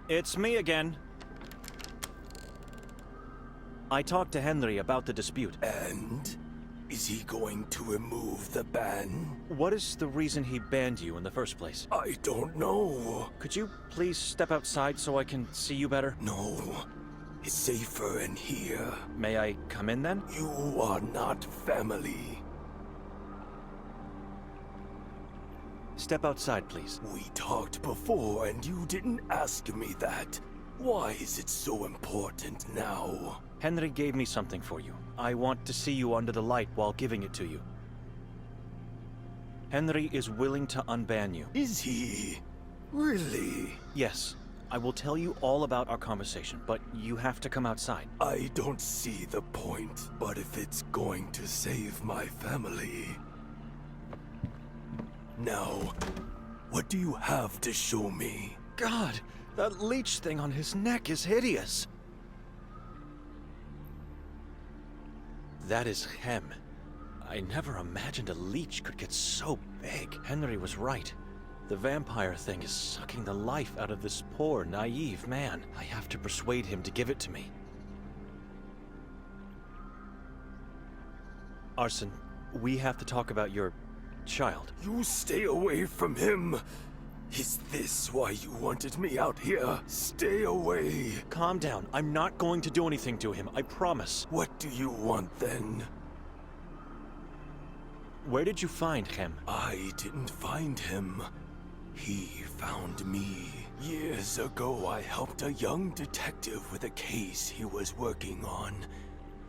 It's me again. I talked to Henry about the dispute. And? Is he going to remove the ban? What is the reason he banned you in the first place? I don't know. Could you please step outside so I can see you better? No. It's safer in here. May I come in then? You are not family. Step outside, please. We talked before and you didn't ask me that. Why is it so important now? Henry gave me something for you. I want to see you under the light while giving it to you. Henry is willing to unban you. Is he? Really? Yes. I will tell you all about our conversation, but you have to come outside. I don't see the point, but if it's going to save my family... Now, what do you have to show me? God, that leech thing on his neck is hideous. That is Hem. I never imagined a leech could get so big. Henry was right. The vampire thing is sucking the life out of this poor, naive man. I have to persuade him to give it to me. Arson, we have to talk about your child. You stay away from him. Is this why you wanted me out here? Stay away. Calm down. I'm not going to do anything to him, I promise. What do you want then? Where did you find Hem? I didn't find him. He found me. Years ago, I helped a young detective with a case he was working on.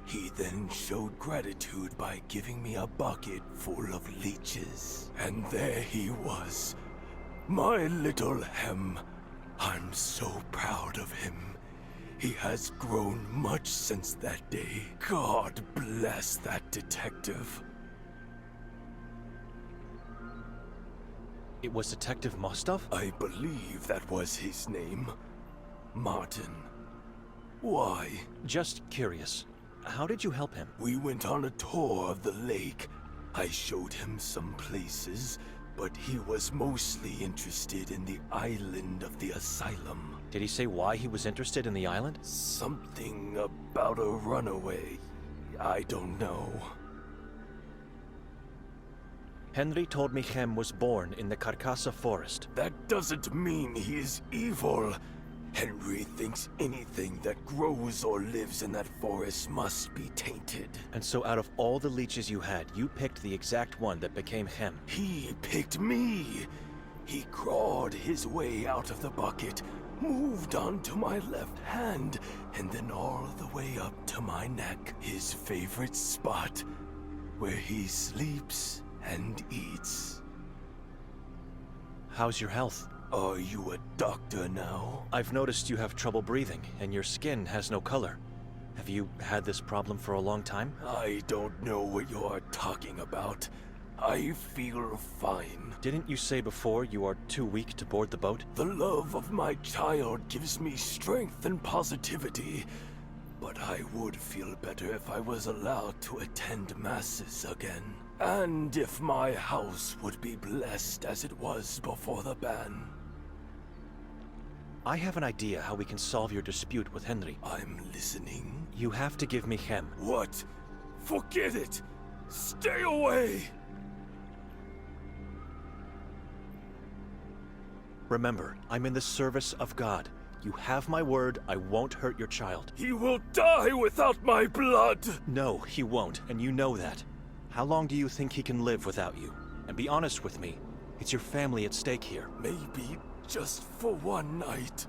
He then showed gratitude by giving me a bucket full of leeches. And there he was. My little Hem. I'm so proud of him. He has grown much since that day. God bless that detective. It was Detective Mostov? I believe that was his name. Martin. Why? Just curious. How did you help him? We went on a tour of the lake. I showed him some places, but he was mostly interested in the island of the asylum. Did he say why he was interested in the island? Something about a runaway. I don't know. Henry told me Hem was born in the Carcassa forest. That doesn't mean he is evil. Henry thinks anything that grows or lives in that forest must be tainted. And so out of all the leeches you had, you picked the exact one that became Hem. He picked me. He crawled his way out of the bucket, moved onto my left hand, and then all the way up to my neck. His favorite spot, where he sleeps and eats. How's your health? Are you a doctor now? I've noticed you have trouble breathing, and your skin has no color. Have you had this problem for a long time? I don't know what you're talking about. I feel fine. Didn't you say before you are too weak to board the boat? The love of my child gives me strength and positivity. But I would feel better if I was allowed to attend masses again. And if my house would be blessed as it was before the ban. I have an idea how we can solve your dispute with Henry. I'm listening. You have to give me Hem. What? Forget it! Stay away! Remember, I'm in the service of God. You have my word, I won't hurt your child. He will die without my blood! No, he won't, and you know that. How long do you think he can live without you? And be honest with me, it's your family at stake here. Maybe just for one night.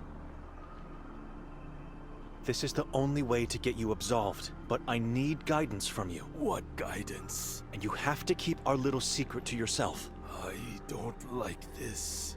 This is the only way to get you absolved, but I need guidance from you. What guidance? And you have to keep our little secret to yourself. I don't like this.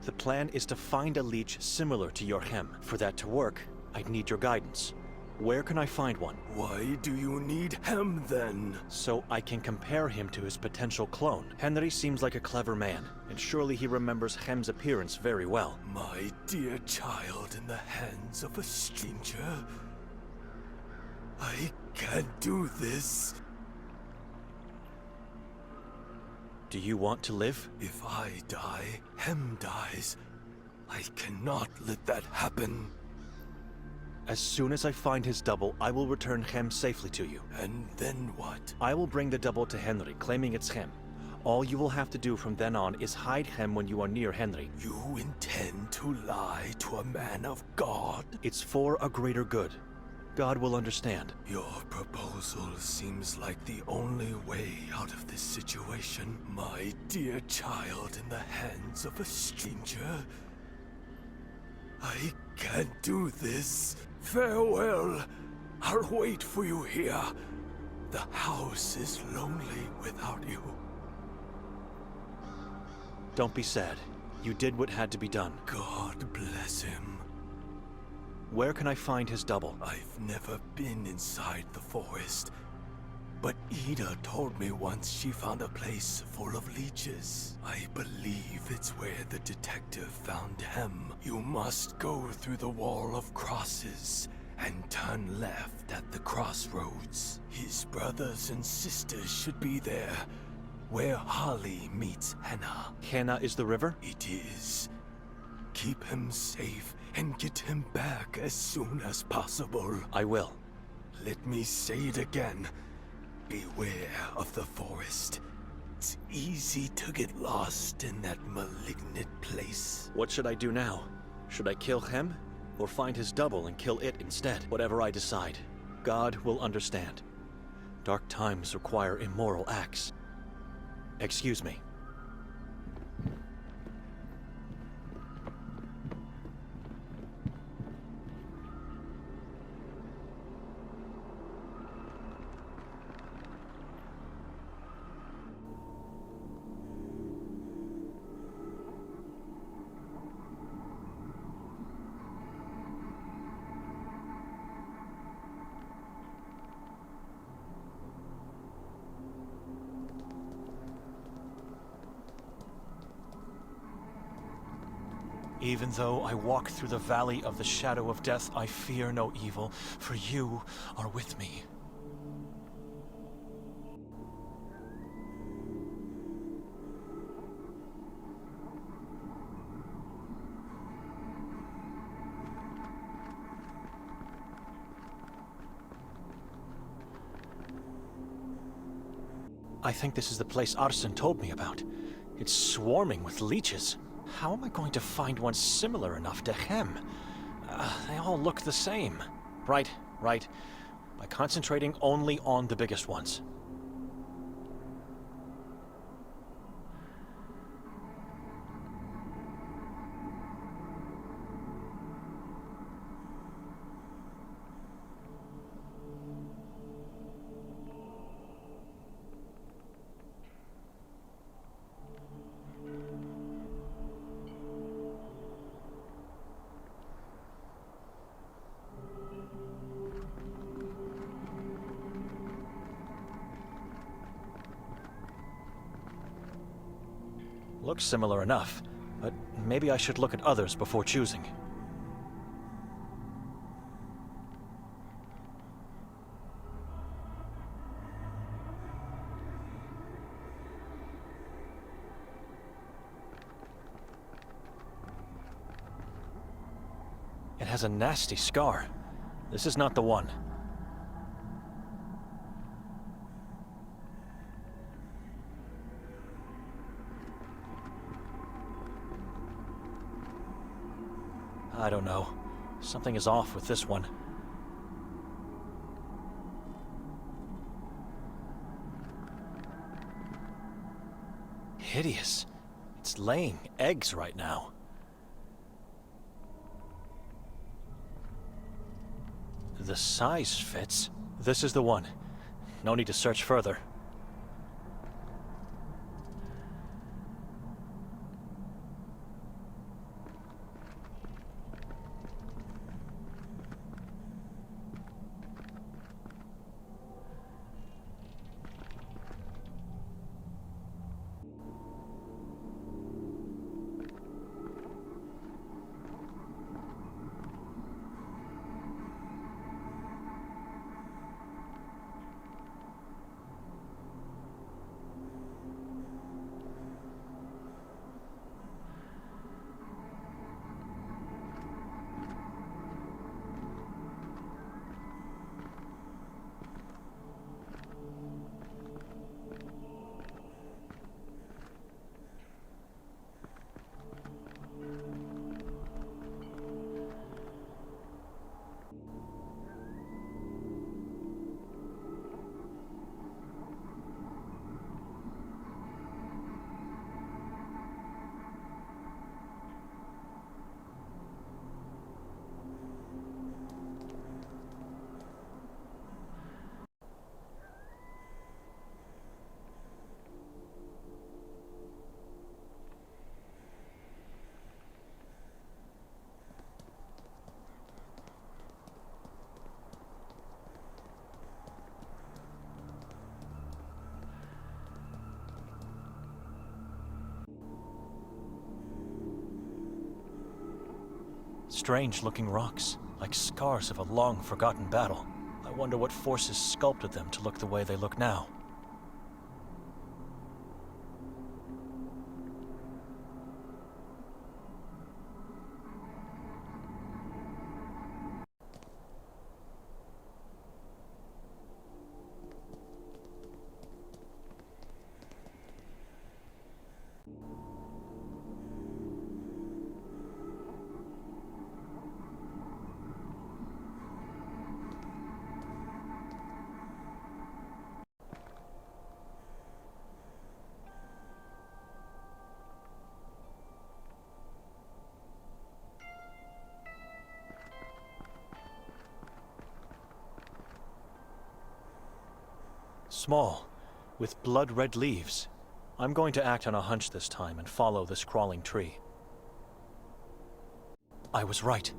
The plan is to find a leech similar to your Hem. For that to work, I'd need your guidance. Where can I find one? Why do you need Hem then? So I can compare him to his potential clone. Henry seems like a clever man, and surely he remembers Hem's appearance very well. My dear child in the hands of a stranger. I can't do this. Do you want to live? If I die, Hem dies. I cannot let that happen. As soon as I find his double, I will return Hem safely to you. And then what? I will bring the double to Henry, claiming it's Hem. All you will have to do from then on is hide him when you are near Henry. You intend to lie to a man of God? It's for a greater good. God will understand. Your proposal seems like the only way out of this situation. My dear child in the hands of a stranger. I can't do this. Farewell. I'll wait for you here. The house is lonely without you. Don't be sad. You did what had to be done. God bless him. Where can I find his double? I've never been inside the forest, but Ida told me once she found a place full of leeches. I believe it's where the detective found him. You must go through the wall of crosses and turn left at the crossroads. His brothers and sisters should be there, where Holly meets Hannah. Hannah is the river? It is. Keep him safe and get him back as soon as possible. I will. Let me say it again. Beware of the forest. It's easy to get lost in that malignant place. What should I do now? Should I kill him? Or find his double and kill it instead? Whatever I decide, God will understand. Dark times require immoral acts. Excuse me. Even though I walk through the valley of the shadow of death, I fear no evil, for you are with me. I think this is the place Arsen told me about. It's swarming with leeches. How am I going to find one similar enough to him? They all look the same. Right. By concentrating only on the biggest ones. Looks similar enough, but maybe I should look at others before choosing. It has a nasty scar. This is not the one. I don't know. Something is off with this one. Hideous. It's laying eggs right now. The size fits. This is the one. No need to search further. Strange-looking rocks, like scars of a long-forgotten battle. I wonder what forces sculpted them to look the way they look now. Small, with blood-red leaves. I'm going to act on a hunch this time and follow this crawling tree. I was right.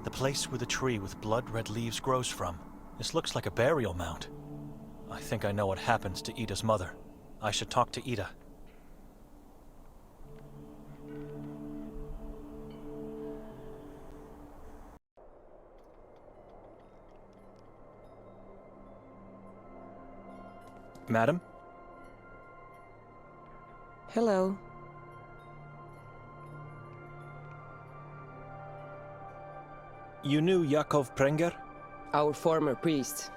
The place where the tree with blood-red leaves grows from. This looks like a burial mound. I think I know what happens to Ida's mother. I should talk to Ida. Madam? Hello. You knew Yakov Prenger? Our former priest.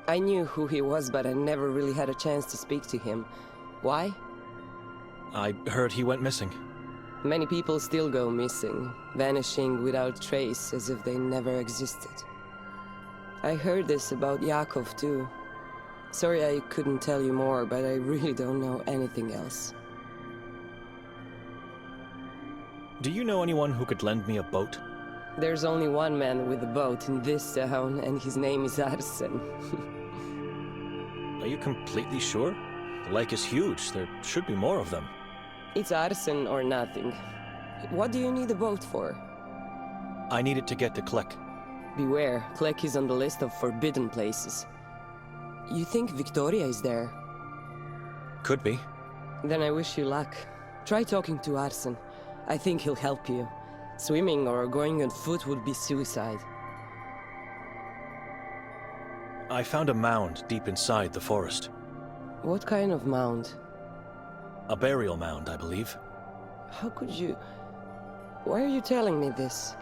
I knew who he was, but I never really had a chance to speak to him. Why? I heard he went missing. Many people still go missing, vanishing without trace, as if they never existed. I heard this about Yakov too. Sorry I couldn't tell you more, but I really don't know anything else. Do you know anyone who could lend me a boat? There's only one man with a boat in this town, and his name is Arsen. Are you completely sure? The lake is huge. There should be more of them. It's Arsen or nothing. What do you need a boat for? I need it to get to Klek. Beware, Klek is on the list of forbidden places. You think Victoria is there? Could be. Then I wish you luck. Try talking to Arsen. I think he'll help you. Swimming or going on foot would be suicide. I found a mound deep inside the forest. What kind of mound? A burial mound, I believe. How could you... Why are you telling me this?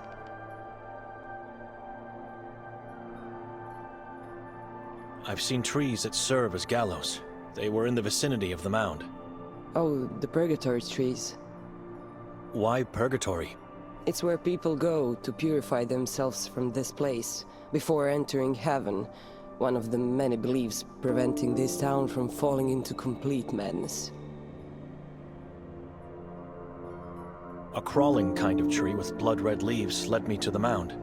I've seen trees that serve as gallows. They were in the vicinity of the mound. Oh, the purgatory trees. Why purgatory? It's where people go to purify themselves from this place before entering heaven, one of the many beliefs preventing this town from falling into complete madness. A crawling kind of tree with blood-red leaves led me to the mound.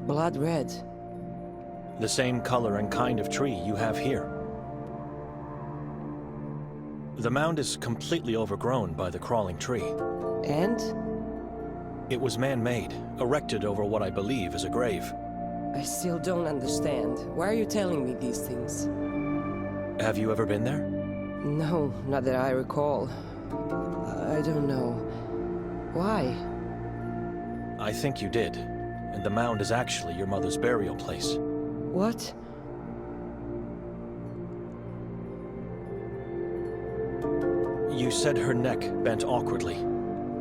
Blood red? The same color and kind of tree you have here. The mound is completely overgrown by the crawling tree. And? It was man-made, erected over what I believe is a grave. I still don't understand. Why are you telling me these things? Have you ever been there? No, not that I recall. I don't know. Why? I think you did. And the mound is actually your mother's burial place. What? You said her neck bent awkwardly.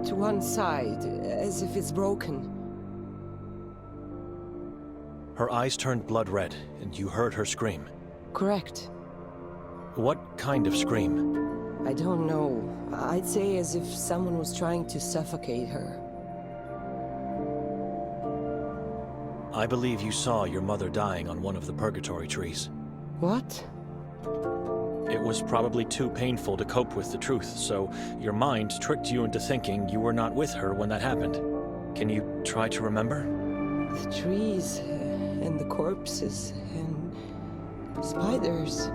To one side, as if it's broken. Her eyes turned blood red, and you heard her scream. Correct. What kind of scream? I don't know. I'd say as if someone was trying to suffocate her. I believe you saw your mother dying on one of the purgatory trees. What? It was probably too painful to cope with the truth, so your mind tricked you into thinking you were not with her when that happened. Can you try to remember? The trees, and the corpses, and spiders.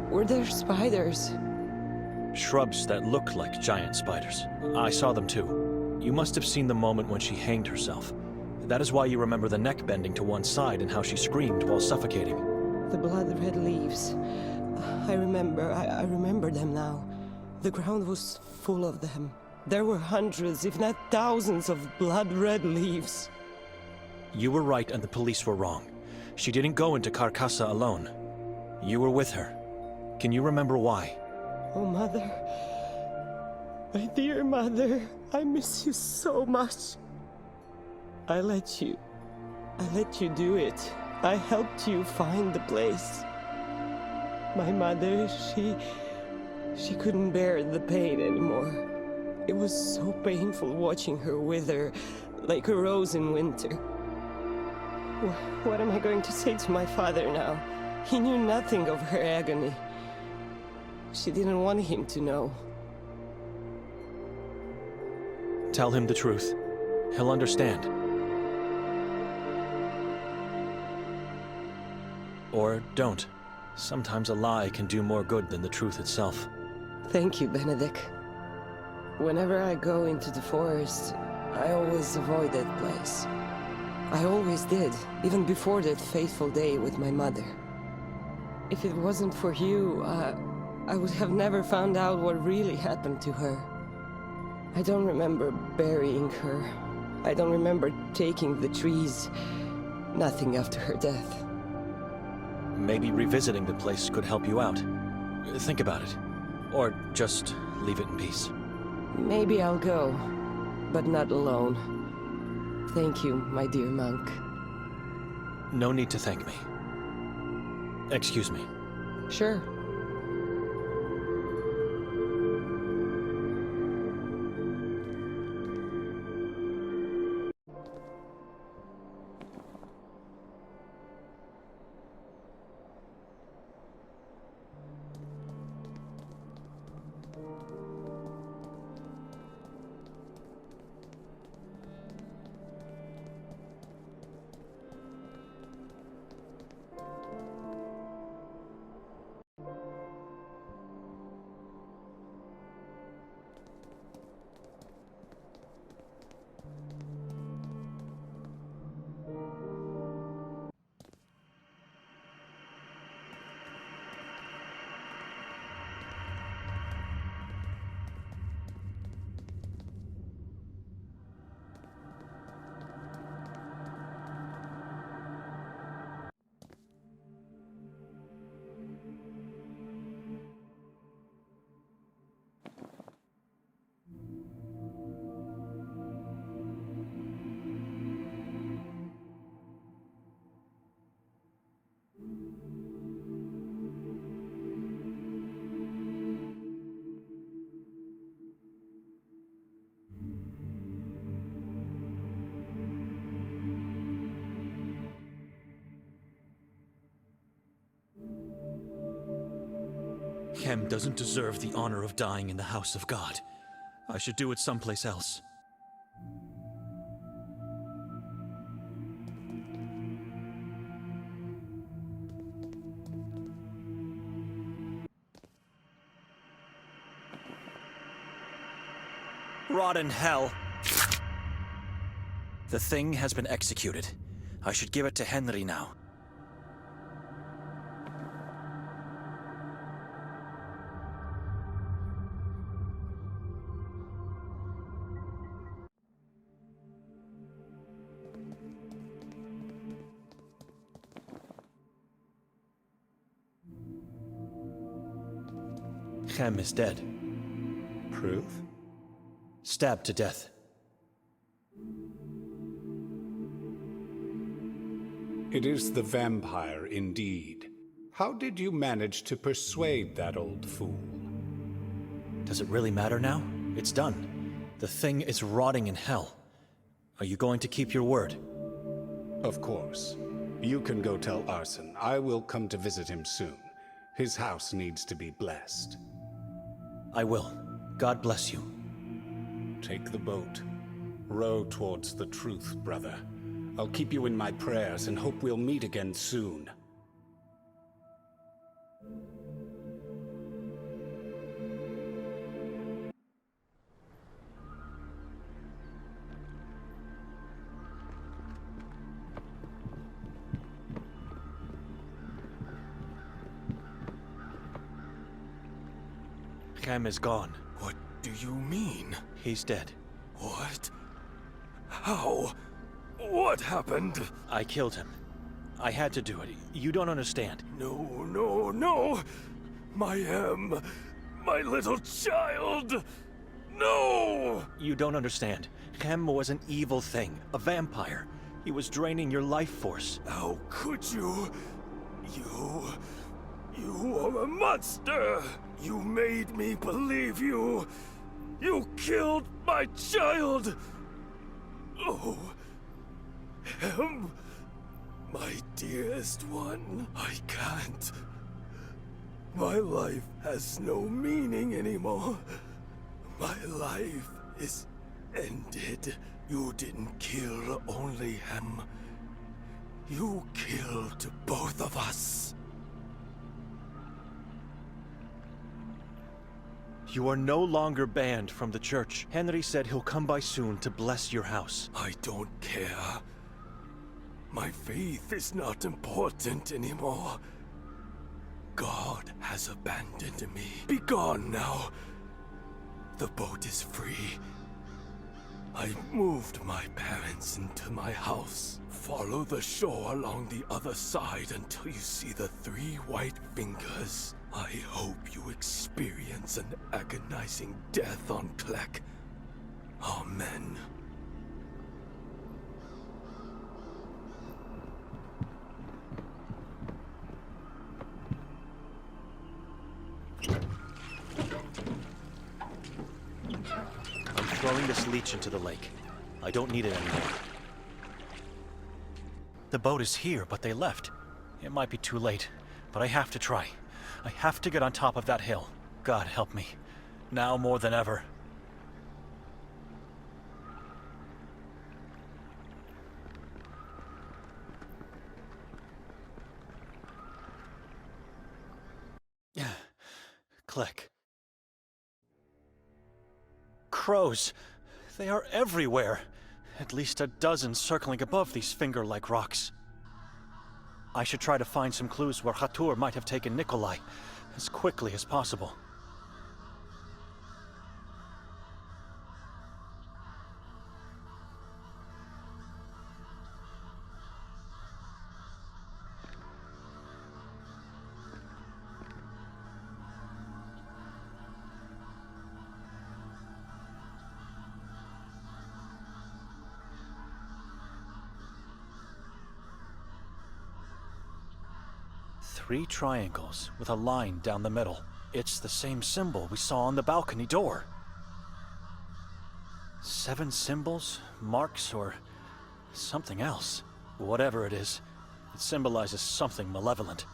Were there spiders? Shrubs that looked like giant spiders. I saw them too. You must have seen the moment when she hanged herself. That is why you remember the neck bending to one side and how she screamed while suffocating. The blood-red leaves. I remember them now. The ground was full of them. There were hundreds, if not thousands, of blood-red leaves. You were right and the police were wrong. She didn't go into Carcassa alone. You were with her. Can you remember why? Oh, Mother. My dear Mother, I miss you so much. I let you do it. I helped you find the place. My mother, she couldn't bear the pain anymore. It was so painful watching her wither like a rose in winter. What am I going to say to my father now? He knew nothing of her agony. She didn't want him to know. Tell him the truth. He'll understand. Or don't. Sometimes a lie can do more good than the truth itself. Thank you, Benedict. Whenever I go into the forest, I always avoid that place. I always did, even before that fateful day with my mother. If it wasn't for you, I would have never found out what really happened to her. I don't remember burying her. I don't remember taking the trees. Nothing after her death. Maybe revisiting the place could help you out. Think about it. Or just leave it in peace. Maybe I'll go, but not alone. Thank you, my dear monk. No need to thank me. Excuse me. Sure. Hem doesn't deserve the honor of dying in the house of God. I should do it someplace else. Rot in hell. The thing has been executed. I should give it to Henry now. Hem is dead. Proof? Stabbed to death. It is the vampire indeed. How did you manage to persuade that old fool? Does it really matter now? It's done. The thing is rotting in hell. Are you going to keep your word? Of course. You can go tell Arson. I will come to visit him soon. His house needs to be blessed. I will. God bless you. Take the boat. Row towards the truth, brother. I'll keep you in my prayers and hope we'll meet again soon. Cam is gone. What do you mean? He's dead. What? How? What happened? I killed him. I had to do it. You don't understand. No, no, no! My little child! No! You don't understand. Cam was an evil thing, a vampire. He was draining your life force. How could you? You are a monster! You made me believe you! You killed my child! Oh, him, my dearest one, I can't. My life has no meaning anymore. My life is ended. You didn't kill only him. You killed both of us. You are no longer banned from the church. Henry said he'll come by soon to bless your house. I don't care. My faith is not important anymore. God has abandoned me. Be gone now. The boat is free. I moved my parents into my house. Follow the shore along the other side until you see the 3 white fingers. I hope you experience an agonizing death on Klek. Amen. I'm throwing this leech into the lake. I don't need it anymore. The boat is here, but they left. It might be too late, but I have to try. I have to get on top of that hill. God help me. Now more than ever. Click. Crows. They are everywhere. At least a dozen circling above these finger-like rocks. I should try to find some clues where Hatur might have taken Nikolai as quickly as possible. Three triangles with a line down the middle. It's the same symbol we saw on the balcony door. 7 symbols, marks, or something else. Whatever it is, it symbolizes something malevolent.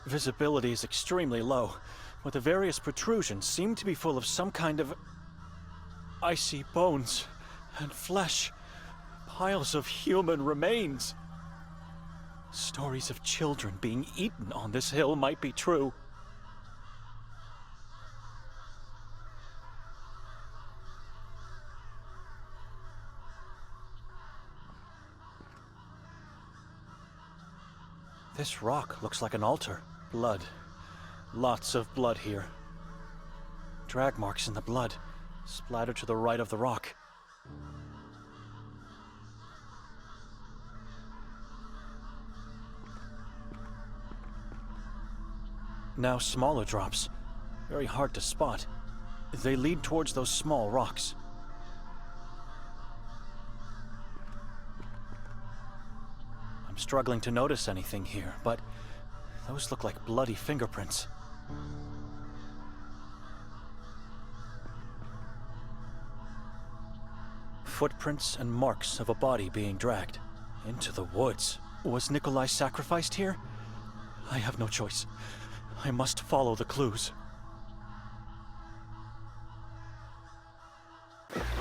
Visibility is extremely low, but the various protrusions seem to be full of some kind of icy bones and flesh, piles of human remains. Stories of children being eaten on this hill might be true. This rock looks like an altar. Blood. Lots of blood here. Drag marks in the blood, splattered to the right of the rock. Now smaller drops. Very hard to spot. They lead towards those small rocks. I'm struggling to notice anything here, but those look like bloody fingerprints. Footprints and marks of a body being dragged into the woods. Was Nikolai sacrificed here? I have no choice. I must follow the clues.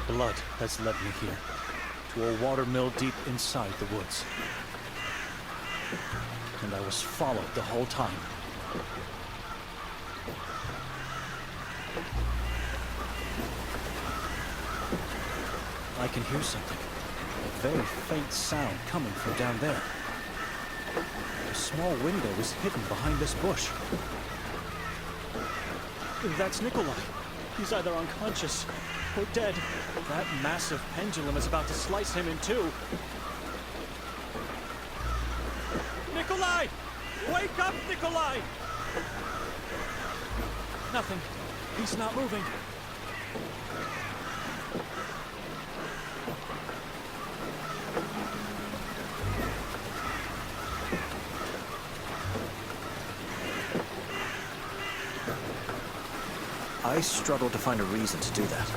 Blood has led me here, to a watermill deep inside the woods. And I was followed the whole time. I can hear something. A very faint sound coming from down there. A small window is hidden behind this bush. That's Nikolai. He's either unconscious or dead. That massive pendulum is about to slice him in two. Nikolai! Wake up, Nikolai! Nothing. He's not moving. I struggle to find a reason to do that.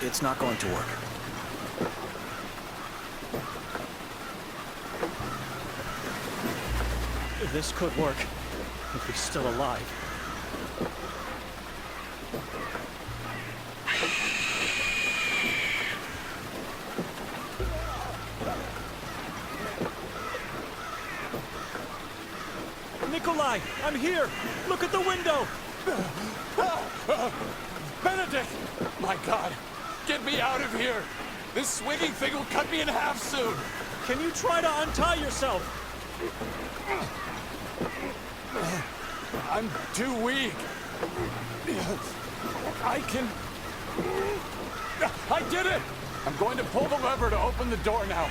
It's not going to work. This could work, if he's still alive. Nikolai, I'm here! Look at the window! Benedict! My God! Get me out of here! This swinging thing will cut me in half soon! Can you try to untie yourself? I'm too weak. I did it! I'm going to pull the lever to open the door now.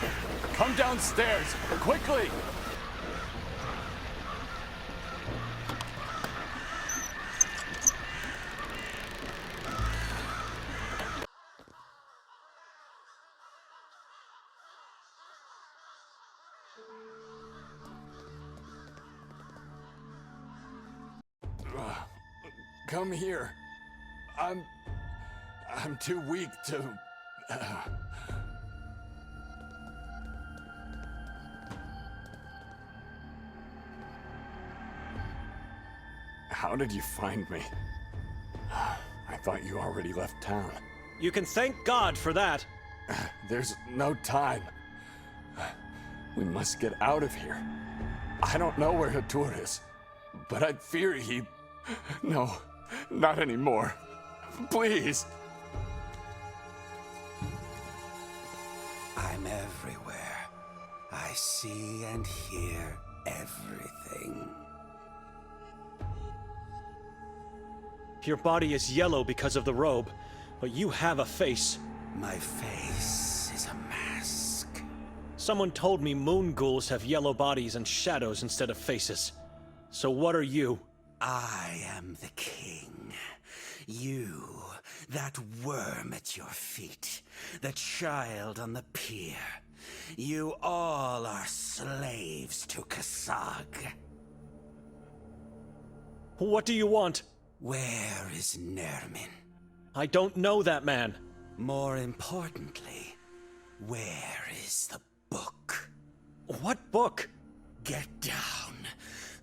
Come downstairs, quickly! Come here. I'm too weak to... How did you find me? I thought you already left town. You can thank God for that. There's no time. We must get out of here. I don't know where Kotar is, but I fear he... No, not anymore. Please. I'm everywhere. I see and hear everything. Your body is yellow because of the robe, but you have a face. My face is a mask. Someone told me moon ghouls have yellow bodies and shadows instead of faces. So what are you? I am the king. You, that worm at your feet, the child on the pier. You all are slaves to Kasag. What do you want? Where is Nermin? I don't know that man. More importantly, where is the book? What book? Get down.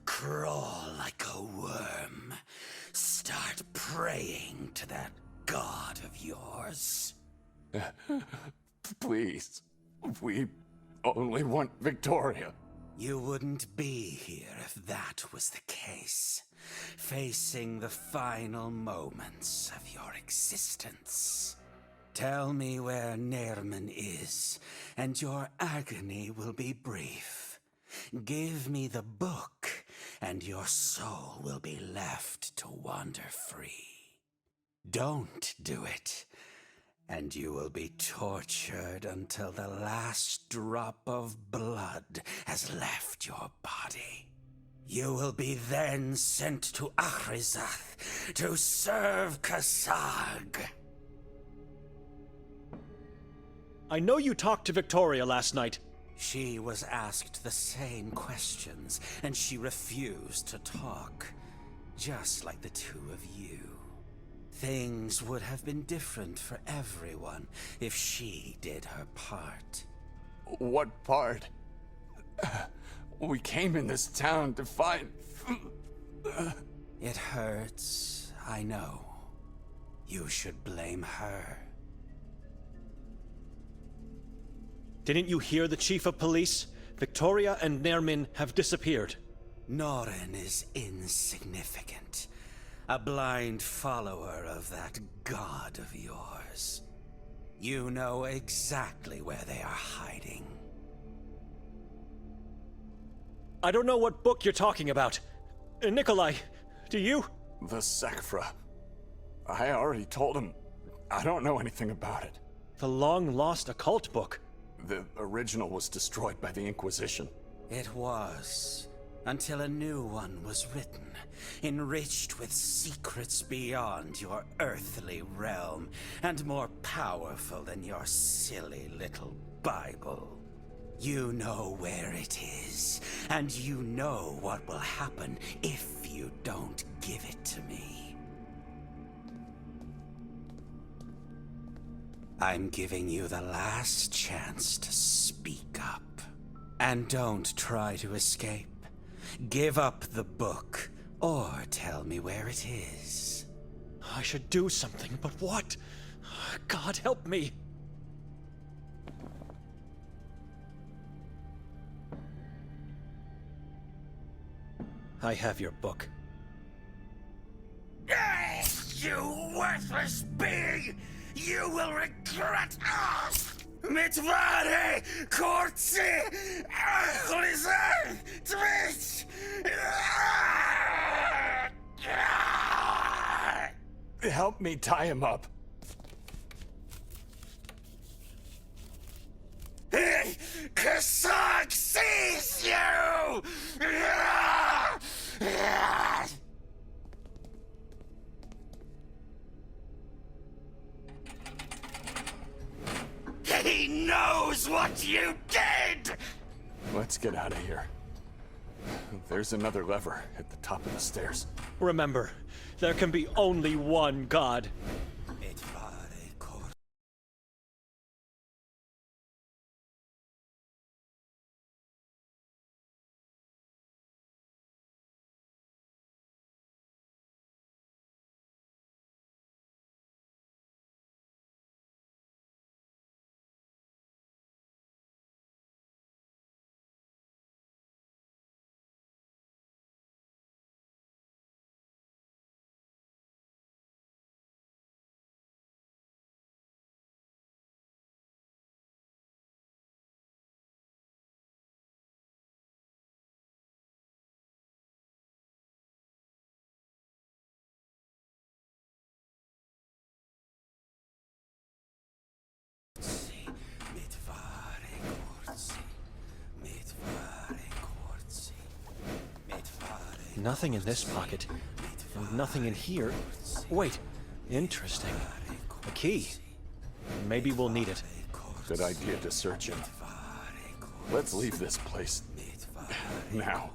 Crawl like a worm. Start praying to that god of yours. Please. We only want Victoria. You wouldn't be here if that was the case. Facing the final moments of your existence. Tell me where Nermin is, and your agony will be brief. Give me the book, and your soul will be left to wander free. Don't do it, and you will be tortured until the last drop of blood has left your body. You will be then sent to Achrizath to serve Kasag. I know you talked to Victoria last night. She was asked the same questions, and she refused to talk. Just like the two of you. Things would have been different for everyone if she did her part. What part? We came in this town to find... It hurts, I know. You should blame her. Didn't you hear the chief of police? Victoria and Nermin have disappeared. Norin is insignificant. A blind follower of that god of yours. You know exactly where they are hiding. I don't know what book you're talking about. Nikolai, do you? The Sekfra. I already told him. I don't know anything about it. The long-lost occult book. The original was destroyed by the Inquisition. It was, until a new one was written, enriched with secrets beyond your earthly realm, and more powerful than your silly little Bible. You know where it is, and you know what will happen if you don't give it to me. I'm giving you the last chance to speak up. And don't try to escape. Give up the book, or tell me where it is. I should do something, but what? God help me! I have your book. You worthless being! You will regret Mitvare Kortsi Achlizer Twitch! Help me tie him up. Kasag sees you! He knows what you did! Let's get out of here. There's another lever at the top of the stairs. Remember, there can be only one God. Nothing in this pocket. And nothing in here. Wait, interesting. A key. Maybe we'll need it. Good idea to search him. Let's leave this place. Now.